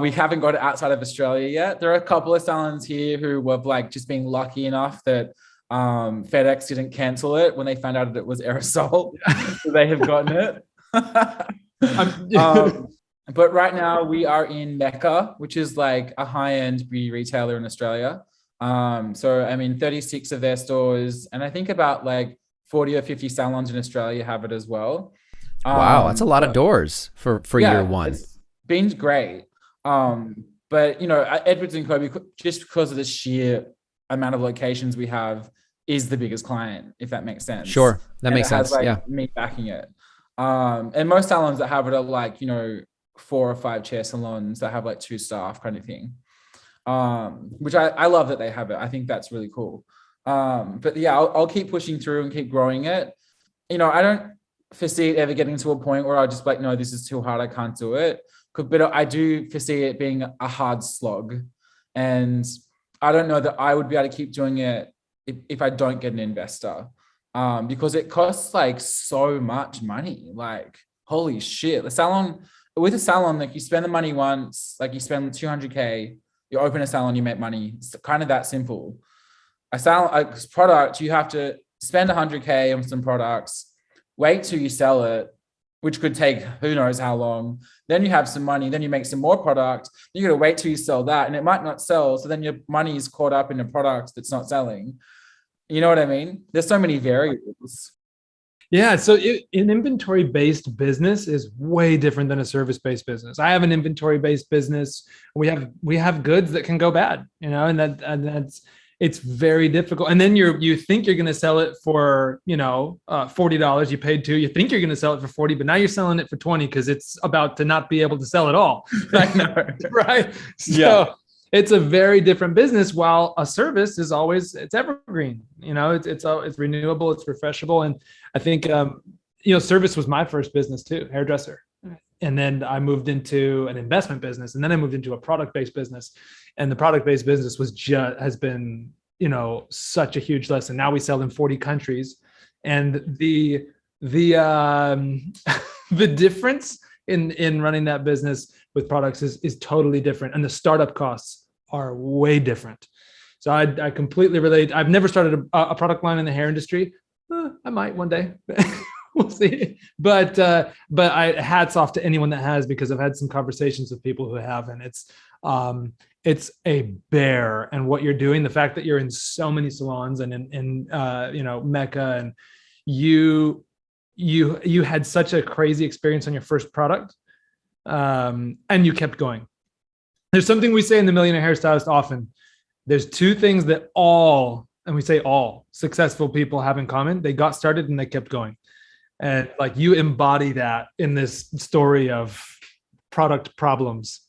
we haven't got it outside of Australia yet. There are a couple of salons here who were like just being lucky enough that FedEx didn't cancel it when they found out that it was aerosol. So they have gotten it. But right now we are in Mecca, which is like a high-end beauty retailer in Australia. So I'm in 36 of their stores, and I think about like 40 or 50 salons in Australia have it as well. Wow, that's a lot of doors for year one. It's been great. But Edwards and Co, just because of the sheer amount of locations we have, is the biggest client, if that makes sense. Sure, that makes sense. Me backing it. And most salons that have it are like 4 or 5 chair salons that have like 2 staff kind of thing. Which I love that they have it. I think that's really cool. But yeah, I'll keep pushing through and keep growing it. I don't foresee it ever getting to a point where I'll just be like, no, this is too hard, I can't do it. But I do foresee it being a hard slog. And I don't know that I would be able to keep doing it if I don't get an investor. Because it costs like so much money. Like, holy shit. With a salon, like you spend the money once, like you spend 200K, you open a salon, you make money. It's kind of that simple. A product, you have to spend 100K on some products, wait till you sell it, which could take who knows how long. Then you have some money, then you make some more product. You got to wait till you sell that, and it might not sell. So then your money is caught up in a product that's not selling. You know what I mean? There's so many variables. Yeah. So an inventory-based business is way different than a service-based business. I have an inventory-based business. We have goods that can go bad, and it's very difficult. And then you think you're going to sell it for, $40. You paid $2. You think you're going to sell it for $40, but now you're selling it for $20 because it's about to not be able to sell at all. I know. Right. So it's a very different business, while a service is it's evergreen. It's renewable, it's refreshable. And I think, service was my first business too, hairdresser. And then I moved into an investment business, and then I moved into a product-based business. And the product-based business has been, such a huge lesson. Now we sell in 40 countries, and the difference in running that business with products is totally different, and the startup costs are way different. So I completely relate. I've never started a product line in the hair industry. I might one day. We'll see. But hats off to anyone that has, because I've had some conversations with people who have, and it's a bear. And what you're doing, the fact that you're in so many salons and in Mecca, and you had such a crazy experience on your first product, and you kept going. There's something we say in the Millionaire Hairstylist often. There's 2 things that all successful people have in common. They got started and they kept going. And like you embody that in this story of product problems.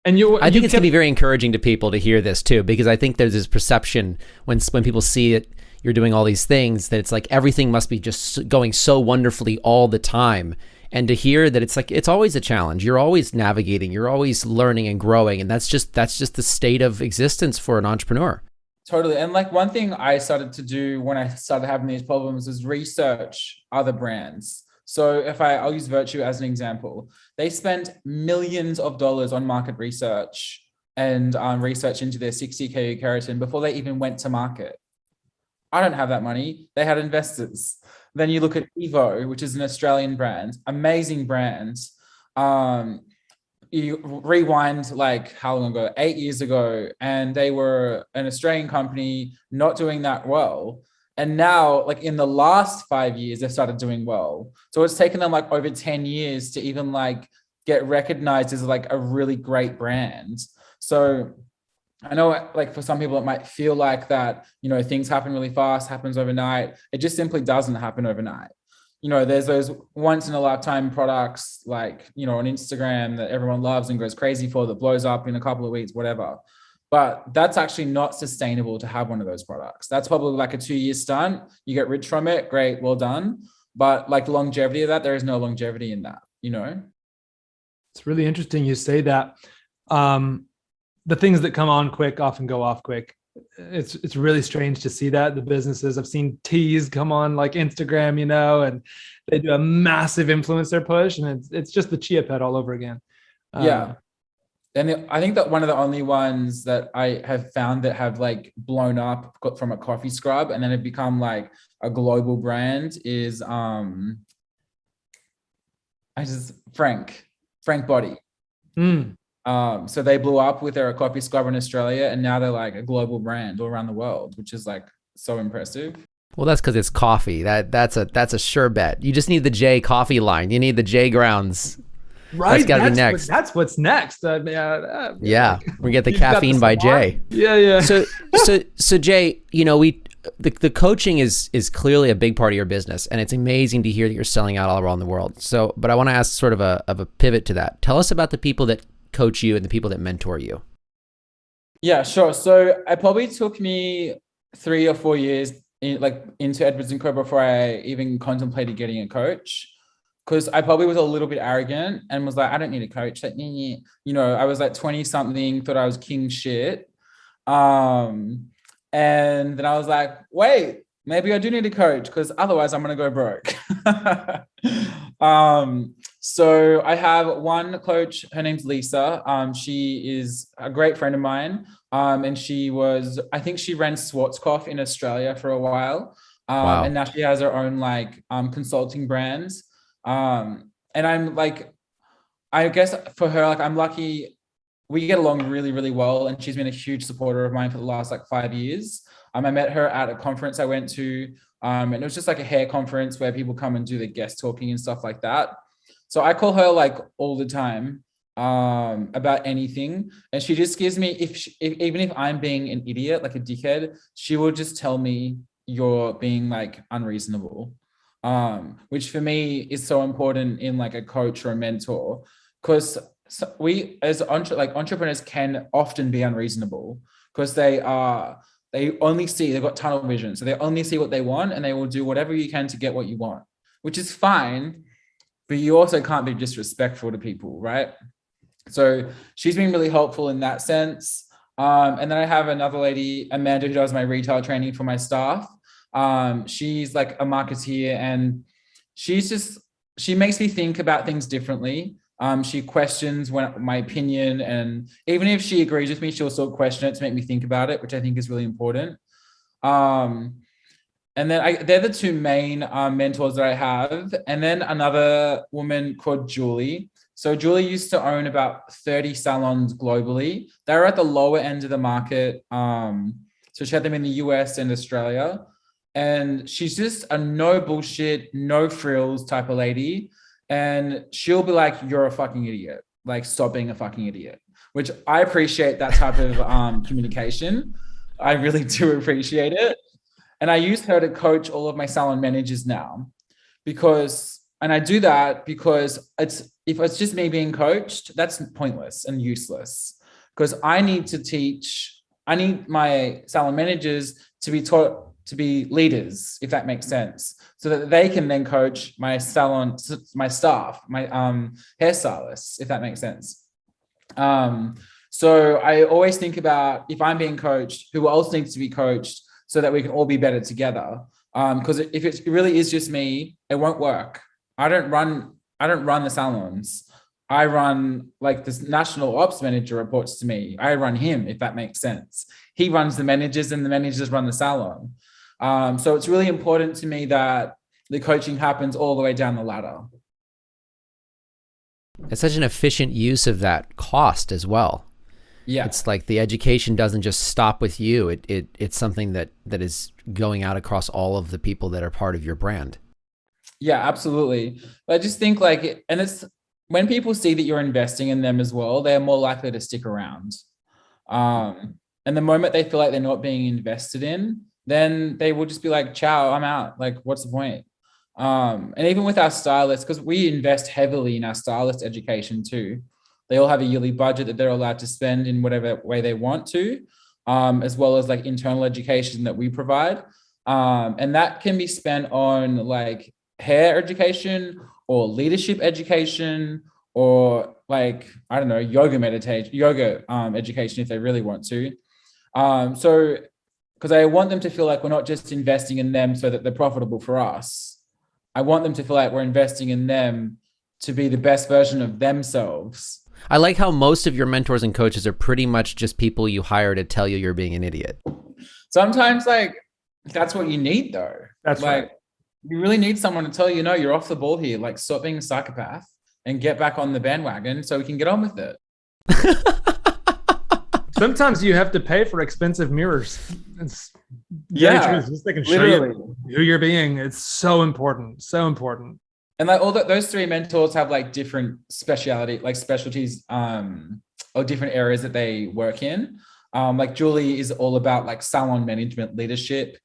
And I think it's going to be very encouraging to people to hear this too, because I think there's this perception when people see it, you're doing all these things, that it's like everything must be just going so wonderfully all the time. And to hear that it's like, it's always a challenge. You're always navigating, you're always learning and growing. And that's just the state of existence for an entrepreneur. Totally. And like one thing I started to do when I started having these problems is research other brands. So if I'll use Virtue as an example, they spent millions of dollars on market research and research into their 60K keratin before they even went to market. I don't have that money. They had investors. Then you look at Evo, which is an Australian brand, amazing brand. You rewind like how long ago, 8 years ago, and they were an Australian company not doing that well. And now, like in the last 5 years, they've started doing well. So it's taken them like over 10 years to even like get recognized as like a really great brand. So I know like for some people, it might feel like that, you know, things happen really fast, happens overnight. It just simply doesn't happen overnight. You know, there's those once in a lifetime products like, you know, on Instagram that everyone loves and goes crazy for, that blows up in a couple of weeks, whatever. But that's actually not sustainable to have one of those products. That's probably like a 2-year stunt. You get rich from it. Great. Well done. But like the longevity of that, there is no longevity in that, you know? It's really interesting you say that. The things that come on quick often go off quick. It's really strange to see that the businesses, I've seen teas come on like Instagram, you know, and they do a massive influencer push, and it's just the chia pet all over again. Yeah. And I think that one of the only ones that I have found that have like blown up from a coffee scrub and then have become like a global brand is Frank Body. So they blew up with their coffee scrub in Australia, and now they're like a global brand all around the world, which is like so impressive. Well, that's because it's coffee. That's a sure bet. You just need the J coffee line. You need the J grounds. Right. That's got to be next. That's what's next. Yeah, we get the caffeine by Jay. Yeah. So Jay, you know, the coaching is clearly a big part of your business, and it's amazing to hear that you're selling out all around the world. So, but I want to ask sort of a pivot to that. Tell us about the people that coach you and the people that mentor you. Yeah, sure. So it probably took me 3 or 4 years into Edwards & Co before I even contemplated getting a coach, because I probably was a little bit arrogant and was like, I don't need a coach. Like, you know, I was like 20 something, thought I was king shit. And then I was like, wait, maybe I do need a coach, because otherwise I'm going to go broke. So I have one coach, her name's Lisa. She is a great friend of mine. And I think she ran Schwarzkopf in Australia for a while. Wow. And now she has her own like consulting brands. And I'm like, I guess for her, like I'm lucky we get along really, really well. And she's been a huge supporter of mine for the last like 5 years. I met her at a conference I went to, and it was just like a hair conference where people come and do the guest talking and stuff like that. So I call her like all the time about anything. And she just gives me, even if I'm being an idiot, like a dickhead, she will just tell me you're being like unreasonable, which for me is so important in like a coach or a mentor, because we as entrepreneurs can often be unreasonable, because they've got tunnel vision. So they only see what they want, and they will do whatever you can to get what you want, which is fine. But you also can't be disrespectful to people, right? So she's been really helpful in that sense. And then I have another lady, Amanda, who does my retail training for my staff. She's like a marketeer, and she makes me think about things differently. She questions my opinion, and even if she agrees with me, she'll still question it to make me think about it, which I think is really important. And then they're the two main mentors that I have. And then another woman called Julie. So Julie used to own about 30 salons globally. They were at the lower end of the market. So she had them in the US and Australia. And she's just a no bullshit, no frills type of lady. And she'll be like, you're a fucking idiot. Like, stop being a fucking idiot, which I appreciate that type of communication. I really do appreciate it. And I use her to coach all of my salon managers now, and I do that because if it's just me being coached, that's pointless and useless, because I need my salon managers to be taught to be leaders, if that makes sense, so that they can then coach my salon, my staff, my hairstylists, if that makes sense. So I always think about, if I'm being coached, who else needs to be coached, so that we can all be better together. Because if it really is just me, it won't work. I don't run the salons. I run, like, this national ops manager reports to me. I run him, if that makes sense. He runs the managers, and the managers run the salon. So it's really important to me that the coaching happens all the way down the ladder. It's such an efficient use of that cost as well. Yeah. It's like the education doesn't just stop with you. It's something that is going out across all of the people that are part of your brand. Yeah, absolutely. But I just think, like, and it's when people see that you're investing in them as well, they're more likely to stick around. And the moment they feel like they're not being invested in, then they will just be like, ciao, I'm out. Like, what's the point? And even with our stylists, because we invest heavily in our stylist education too. They all have a yearly budget that they're allowed to spend in whatever way they want to, as well as like internal education that we provide. And that can be spent on like hair education or leadership education, or like, I don't know, yoga education if they really want to. So, because I want them to feel like we're not just investing in them so that they're profitable for us. I want them to feel like we're investing in them to be the best version of themselves. I like how most of your mentors and coaches are pretty much just people you hire to tell you you're being an idiot. Sometimes, like, that's what you need, though. That's like, right. You really need someone to tell you, no, you're off the ball here. Like, stop being a psychopath and get back on the bandwagon so we can get on with it. Sometimes you have to pay for expensive mirrors. It's just they can show you who you're being. It's so important. So important. And like those three mentors have like different specialties, or different areas that they work in. Like Julie is all about like salon management leadership.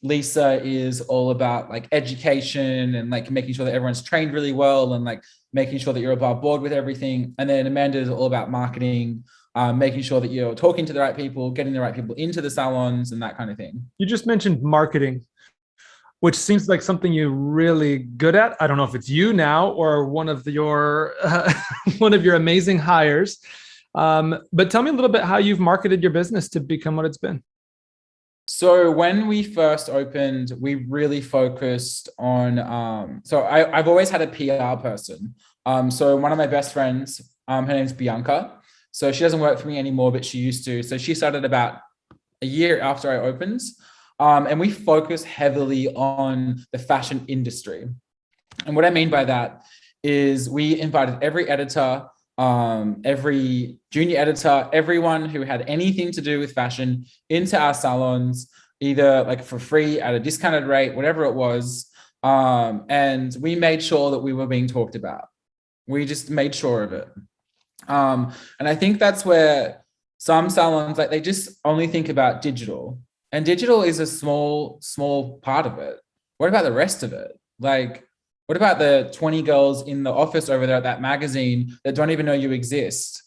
Lisa is all about like education and like making sure that everyone's trained really well and like making sure that you're above board with everything. And then Amanda is all about marketing, making sure that you're talking to the right people, getting the right people into the salons and that kind of thing. You just mentioned marketing, which seems like something you're really good at. I don't know if it's you now or one of your amazing hires. But tell me a little bit how you've marketed your business to become what it's been. So when we first opened, we really focused on, so I've always had a PR person. So one of my best friends, her name's Bianca. So she doesn't work for me anymore, but she used to. So she started about a year after I opened. And we focus heavily on the fashion industry. And what I mean by that is we invited every editor, every junior editor, everyone who had anything to do with fashion into our salons, either like for free at a discounted rate, whatever it was. And we made sure that we were being talked about. We just made sure of it. And I think that's where some salons, like they just only think about digital. And digital is a small part of it. What about the rest of it? Like, what about the 20 girls in the office over there at that magazine that don't even know you exist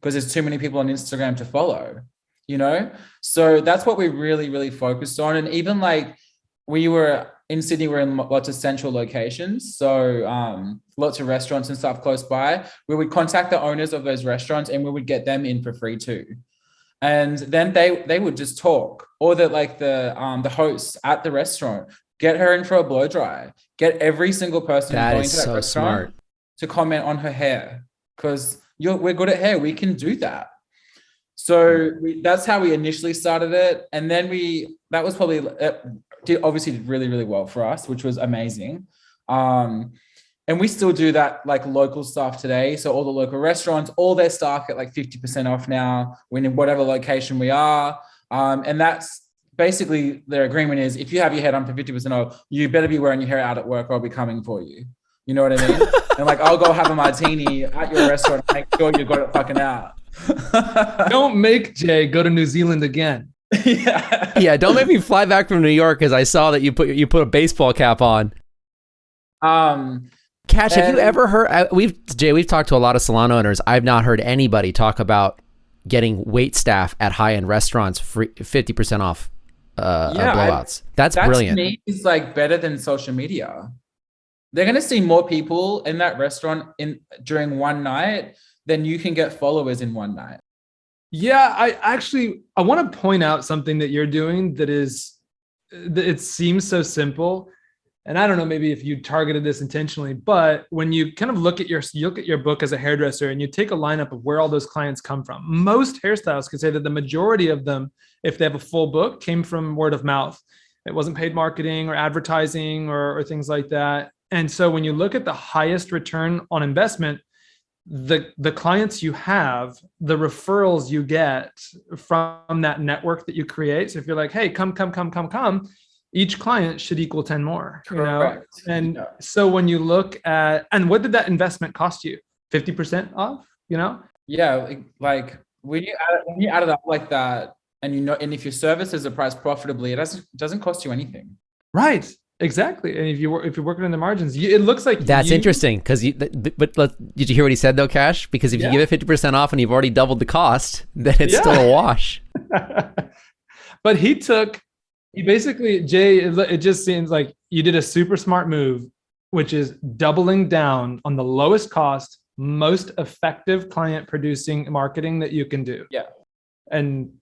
because there's too many people on Instagram to follow, you know? So that's what we really, really focused on. And even like we were in Sydney, we're in lots of central locations. So lots of restaurants and stuff close by. We would contact the owners of those restaurants and we would get them in for free too. And then they would just talk, or the host at the restaurant, get her in for a blow dry, get every single person going to that restaurant to comment on her hair, because we're good at hair. We can do that. So that's how we initially started it. And then that was probably, obviously did really, really well for us, which was amazing. And we still do that like local stuff today. So all the local restaurants, all their staff get like 50% off now when in whatever location we are. And that's basically their agreement is if you have your hair done for 50% off, you better be wearing your hair out at work or I'll be coming for you. You know what I mean? And like, I'll go have a martini at your restaurant and make sure you got it fucking out. Don't make Jay go to New Zealand again. Yeah, don't make me fly back from New York because I saw that you put a baseball cap on. Catch, have you ever heard? We've talked to a lot of salon owners. I've not heard anybody talk about getting wait staff at high-end restaurants free 50% off. blowouts. That's that brilliant. To me is like better than social media. They're going to see more people in that restaurant during one night than you can get followers in one night. Yeah, I want to point out something that you're doing that it seems so simple. And I don't know, maybe if you targeted this intentionally, but when you kind of look at your book as a hairdresser and you take a lineup of where all those clients come from, most hairstylists could say that the majority of them, if they have a full book, came from word of mouth. It wasn't paid marketing or advertising or things like that. And so when you look at the highest return on investment, the clients you have, the referrals you get from that network that you create. So if you're like, hey, come, each client should equal 10 more, Correct. And so when you look at, and what did that investment cost you? 50% off, Yeah. Like when you add it up like that, and if your services are priced profitably, it doesn't cost you anything. Right. Exactly. And if you're working in the margins, it looks like that's interesting because did you hear what he said though, Cash? Because if you give it 50% off and you've already doubled the cost, then it's still a wash. But he basically, Jay, it just seems like you did a super smart move, which is doubling down on the lowest cost, most effective client producing marketing that you can do. Yeah. And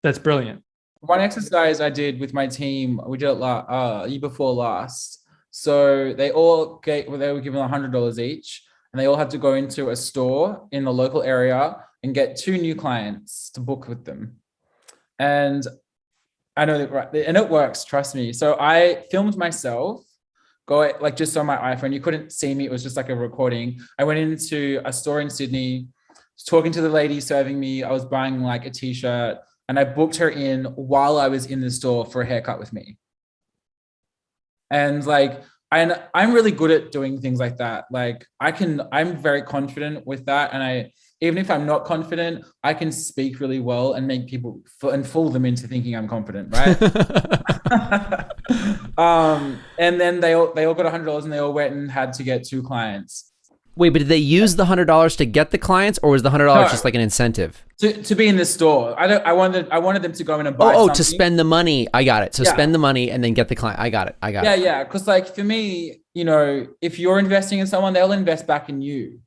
that's brilliant. One exercise I did with my team, we did it year before last. So they were given $100 each, and they all had to go into a store in the local area and get 2 new clients to book with them. And I know that, right, and it works, trust me. So I filmed myself, just on my iPhone. You couldn't see me; it was just like a recording. I went into a store in Sydney, was talking to the lady serving me. I was buying like a t-shirt. And I booked her in while I was in the store for a haircut with me. And I'm really good at doing things like that. Like I'm very confident with that. And even if I'm not confident, I can speak really well and make people and fool them into thinking I'm confident, right? And then they all got $100 and they all went and had to get 2 clients. Wait, but did they use the $100 to get the clients, or was the $100 just like an incentive? To be in the store. I wanted them to go in and buy something. To spend the money. I got it. So spend the money and then get the client. I got it. Yeah. Because for me, if you're investing in someone, they'll invest back in you.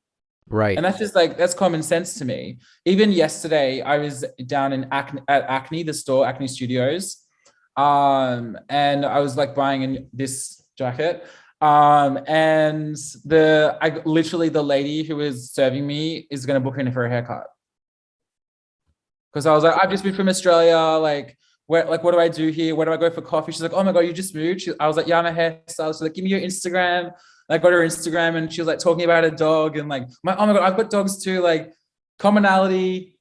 Right. And that's just that's common sense to me. Even yesterday, I was down at Acne, the store, Acne Studios. And I was buying this jacket. And the lady who was serving me is going to book in for a haircut. Because I was like, I've just been from Australia. What do I do here? Where do I go for coffee? She's like, oh my God, you just moved. I was like, yeah, I'm a hairstylist. She's like, give me your Instagram. And I got her Instagram and she was talking about a dog and oh my God, I've got dogs too. Commonality,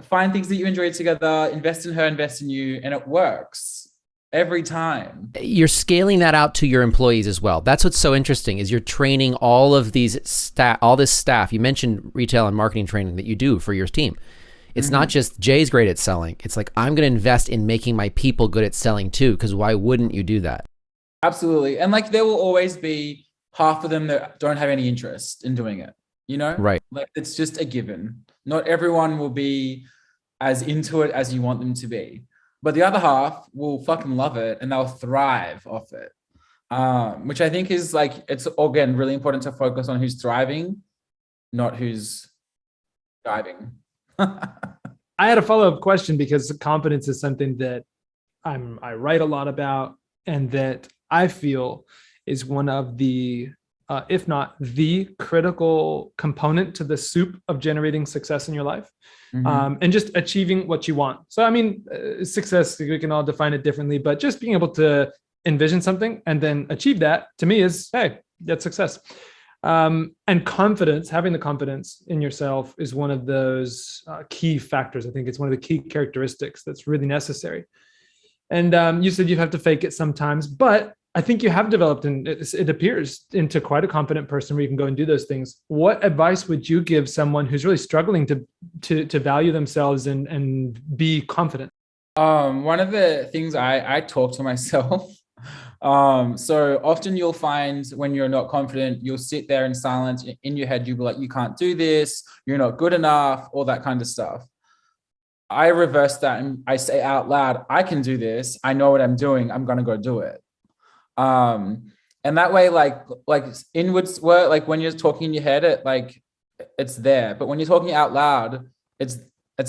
find things that you enjoy together, invest in her, invest in you. And it works every time. You're scaling that out to your employees as well. That's what's so interesting is you're training all of these all this staff. You mentioned retail and marketing training that you do for your team. It's not just Jay's great at selling. It's I'm going to invest in making my people good at selling too, because why wouldn't you do that? Absolutely. And there will always be half of them that don't have any interest in doing it, Right. It's just a given. Not everyone will be as into it as you want them to be. But the other half will fucking love it and they'll thrive off it. Which I think is it's again really important to focus on who's thriving, not who's diving. I had a follow-up question because confidence is something that I write a lot about and that I feel is one of the, if not the critical component to the soup of generating success in your life. And just achieving what you want. So, success, we can all define it differently, but just being able to envision something and then achieve that to me is, hey, that's success. And confidence, having the confidence in yourself is one of those key factors. I think it's one of the key characteristics that's really necessary. And you said you have to fake it sometimes, but I think you have developed, and it appears, into quite a confident person where you can go and do those things. What advice would you give someone who's really struggling to value themselves and be confident? One of the things I talk to myself. So often you'll find when you're not confident, you'll sit there in silence. In your head, you'll be like, you can't do this. You're not good enough, all that kind of stuff. I reverse that and I say out loud, I can do this. I know what I'm doing. I'm going to go do it. And that way, like inwards work, like when you're talking in your head, it's there. But when you're talking out loud, it's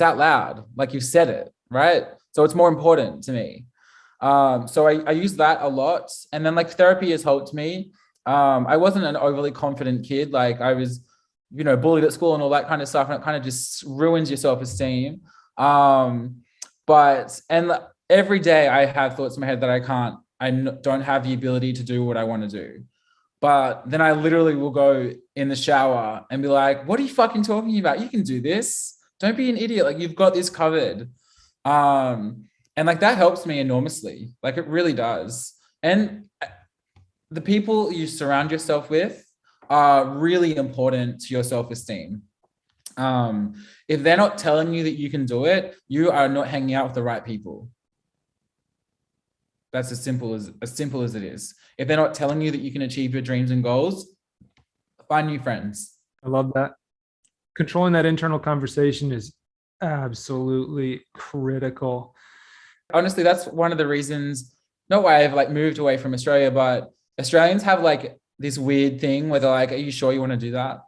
out loud. Like you've said it, right? So it's more important to me. So I use that a lot. And then like therapy has helped me. I wasn't an overly confident kid. Like I was, bullied at school and all that kind of stuff. And it kind of just ruins your self-esteem. But every day I have thoughts in my head that I don't have the ability to do what I want to do. But then I literally will go in the shower and be like, what are you fucking talking about? You can do this. Don't be an idiot. Like you've got this covered. And like that helps me enormously. Like it really does. And the people you surround yourself with are really important to your self-esteem. If they're not telling you that you can do it, you are not hanging out with the right people. That's as simple as it is. If they're not telling you that you can achieve your dreams and goals, find new friends. I love that. Controlling that internal conversation is absolutely critical. Honestly, that's one of the reasons, not why I've like moved away from Australia, but Australians have like this weird thing where they're like, are you sure you want to do that?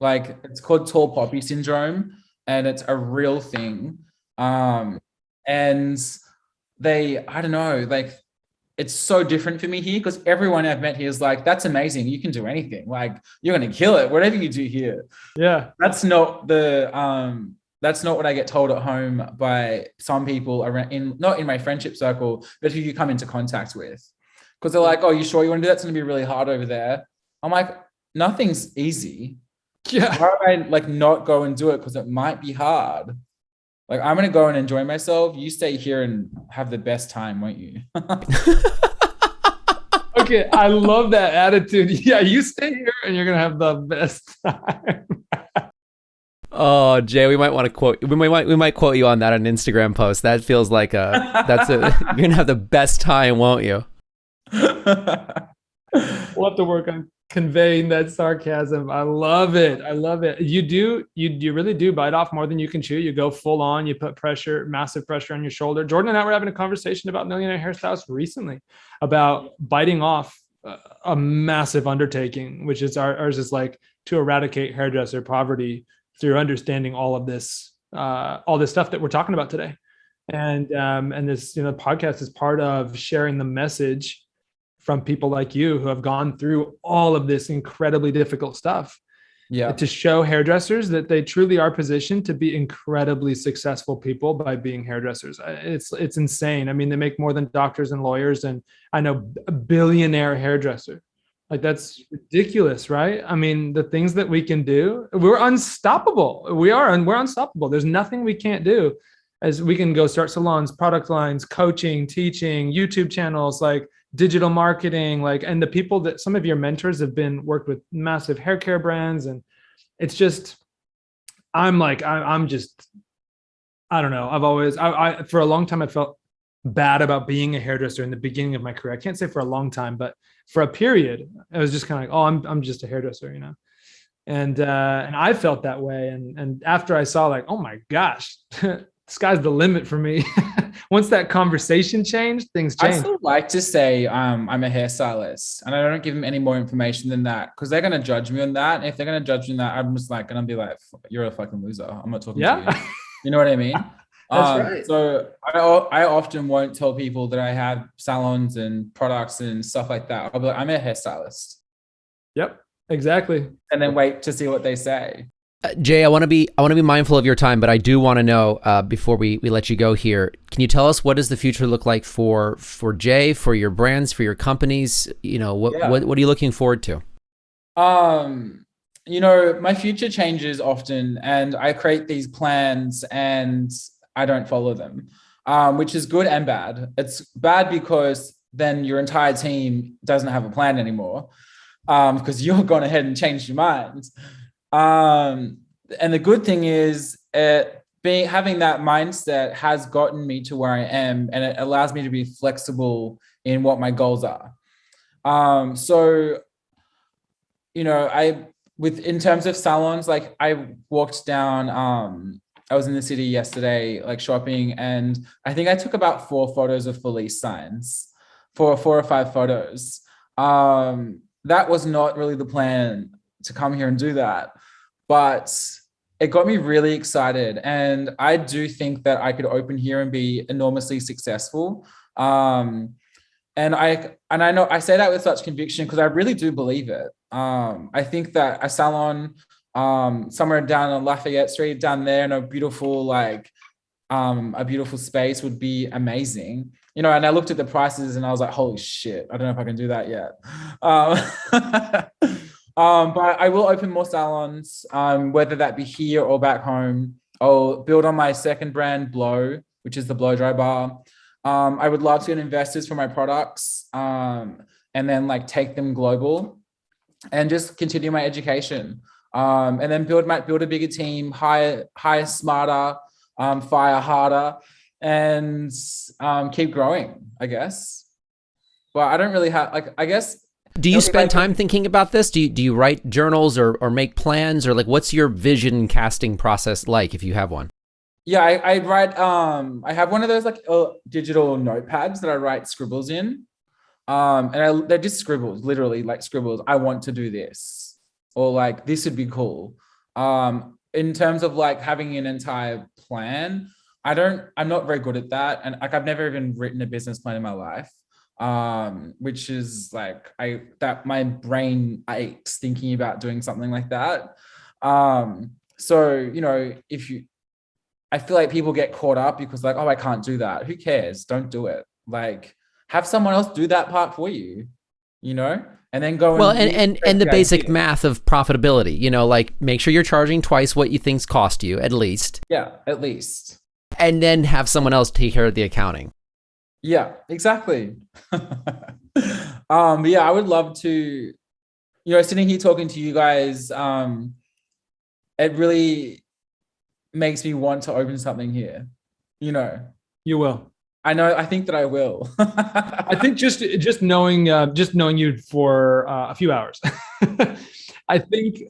Like it's called tall poppy syndrome and it's a real thing. And I don't know, like it's so different for me here because everyone I've met here is like, that's amazing. You can do anything. Like you're going to kill it. Whatever you do here. Yeah. That's not what I get told at home by some people around not in my friendship circle, but who you come into contact with. Because they're like, oh, you sure you want to do that? It's going to be really hard over there. I'm like, nothing's easy. Yeah. Why would I like not go and do it? Because it might be hard. Like, I'm going to go and enjoy myself. You stay here and have the best time, won't you? Okay. I love that attitude. Yeah. You stay here and you're going to have the best time. Oh, Jay, we might quote you on that on an Instagram post. That feels like you're going to have the best time, won't you? We'll have to work on conveying that sarcasm. I love it. You really do bite off more than you can chew. You go full on, you put massive pressure on your shoulder. Jordan and I were having a conversation about Millionaire Hairstylist recently about biting off a massive undertaking, which is ours is like to eradicate hairdresser poverty through understanding all this stuff that we're talking about today. And this, podcast is part of sharing the message from people like you who have gone through all of this incredibly difficult stuff. Yeah. To show hairdressers that they truly are positioned to be incredibly successful people by being hairdressers. It's insane. I mean, they make more than doctors and lawyers. And I know a billionaire hairdresser. Like that's ridiculous, right? I mean, the things that we can do, we're unstoppable. We're unstoppable. There's nothing we can't do. As we can go start salons, product lines, coaching, teaching, YouTube channels, like digital marketing, and the people that some of your mentors have worked with massive hair care brands. And it's just, I don't know. I've always, for a long time, I felt bad about being a hairdresser in the beginning of my career. I can't say for a long time, but for a period, I was just kind of like, oh, I'm just a hairdresser, and I felt that way. And after I saw like, oh my gosh, sky's the limit for me. Once that conversation changed, things changed. I still like to say I'm a hairstylist, and I don't give them any more information than that because they're going to judge me on that. And if they're going to judge me on that, I'm just like going to be like, you're a fucking loser. I'm not talking to you. You know what I mean? That's right. So I often won't tell people that I have salons and products and stuff like that. I'll be like, I'm a hairstylist. Yep, exactly. And then wait to see what they say. Jay, I want to be mindful of your time, but I do want to know before we let you go here. Can you tell us what does the future look like for Jay, for your brands, for your companies? What are you looking forward to? My future changes often, and I create these plans and I don't follow them, which is good and bad. It's bad because then your entire team doesn't have a plan anymore because you've gone ahead and changed your mind. And the good thing is having that mindset has gotten me to where I am, and it allows me to be flexible in what my goals are. In terms of salons, like I walked down I was in the city yesterday, like shopping, and I think I took about 4 photos of Felice signs, 4 or 5 photos. That was not really the plan to come here and do that, but it got me really excited. And I do think that I could open here and be enormously successful. And I know I say that with such conviction because I really do believe it. I think that a salon somewhere down on Lafayette Street, down there in a beautiful space would be amazing. You know, and I looked at the prices and I was like, holy shit, I don't know if I can do that yet. But I will open more salons, whether that be here or back home. I'll build on my second brand, Blow, which is the blow dry bar. I would love to get investors for my products, and then like take them global and just continue my education. And then build a bigger team, hire smarter, fire harder, and keep growing, I guess. But I don't really have, like, I guess. Do you spend time thinking about this? Do you write journals or make plans, or like what's your vision casting process like if you have one? Yeah, I write, I have one of those like digital notepads that I write scribbles in. They're just scribbles, literally like scribbles. I want to do this, or like, this would be cool. In terms of like having an entire plan, I'm not very good at that. And like, I've never even written a business plan in my life. Which is like, my brain aches thinking about doing something like that. So, you know, I feel like people get caught up because like, oh, I can't do that. Who cares? Don't do it. Like, have someone else do that part for you, you know, and then go. Well, and the basic math of profitability, you know, like make sure you're charging twice what you think's cost you, at least. Yeah, at least. And then have someone else take care of the accounting. Yeah, exactly. But yeah, I would love to, you know, sitting here talking to you guys, it really makes me want to open something here, you know. You will. I think that I will. I think just knowing you for a few hours, I think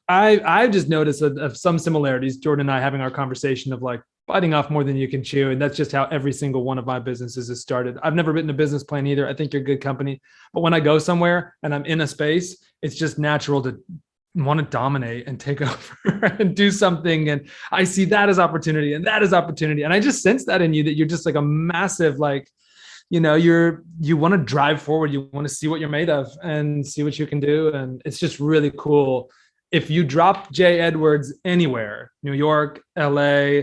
I've just noticed of some similarities. Jordan and I having our conversation of like biting off more than you can chew, and that's just how every single one of my businesses has started. I've never written a business plan either. I think you're a good company, but when I go somewhere and I'm in a space, it's just natural to want to dominate and take over and do something. And I see that as opportunity and that is opportunity. And I just sense that in you, that you're just like a massive, like, you know, you want to drive forward. You want to see what you're made of and see what you can do. And it's just really cool. If you drop Jaye Edwards anywhere, New York, LA,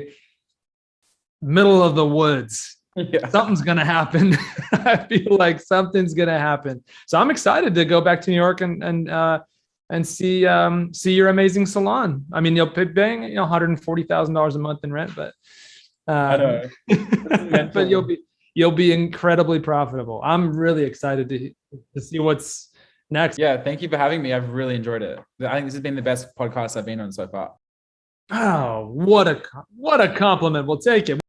middle of the woods, yeah, something's going to happen. I feel like something's going to happen. So I'm excited to go back to New York and see your amazing salon. I mean, you'll paying, you know, $140,000 a month in rent, but I know. but you'll be incredibly profitable. I'm really excited to see what's next. Yeah, thank you for having me. I've really enjoyed it. I think this has been the best podcast I've been on so far. Oh, what a compliment. We'll take it.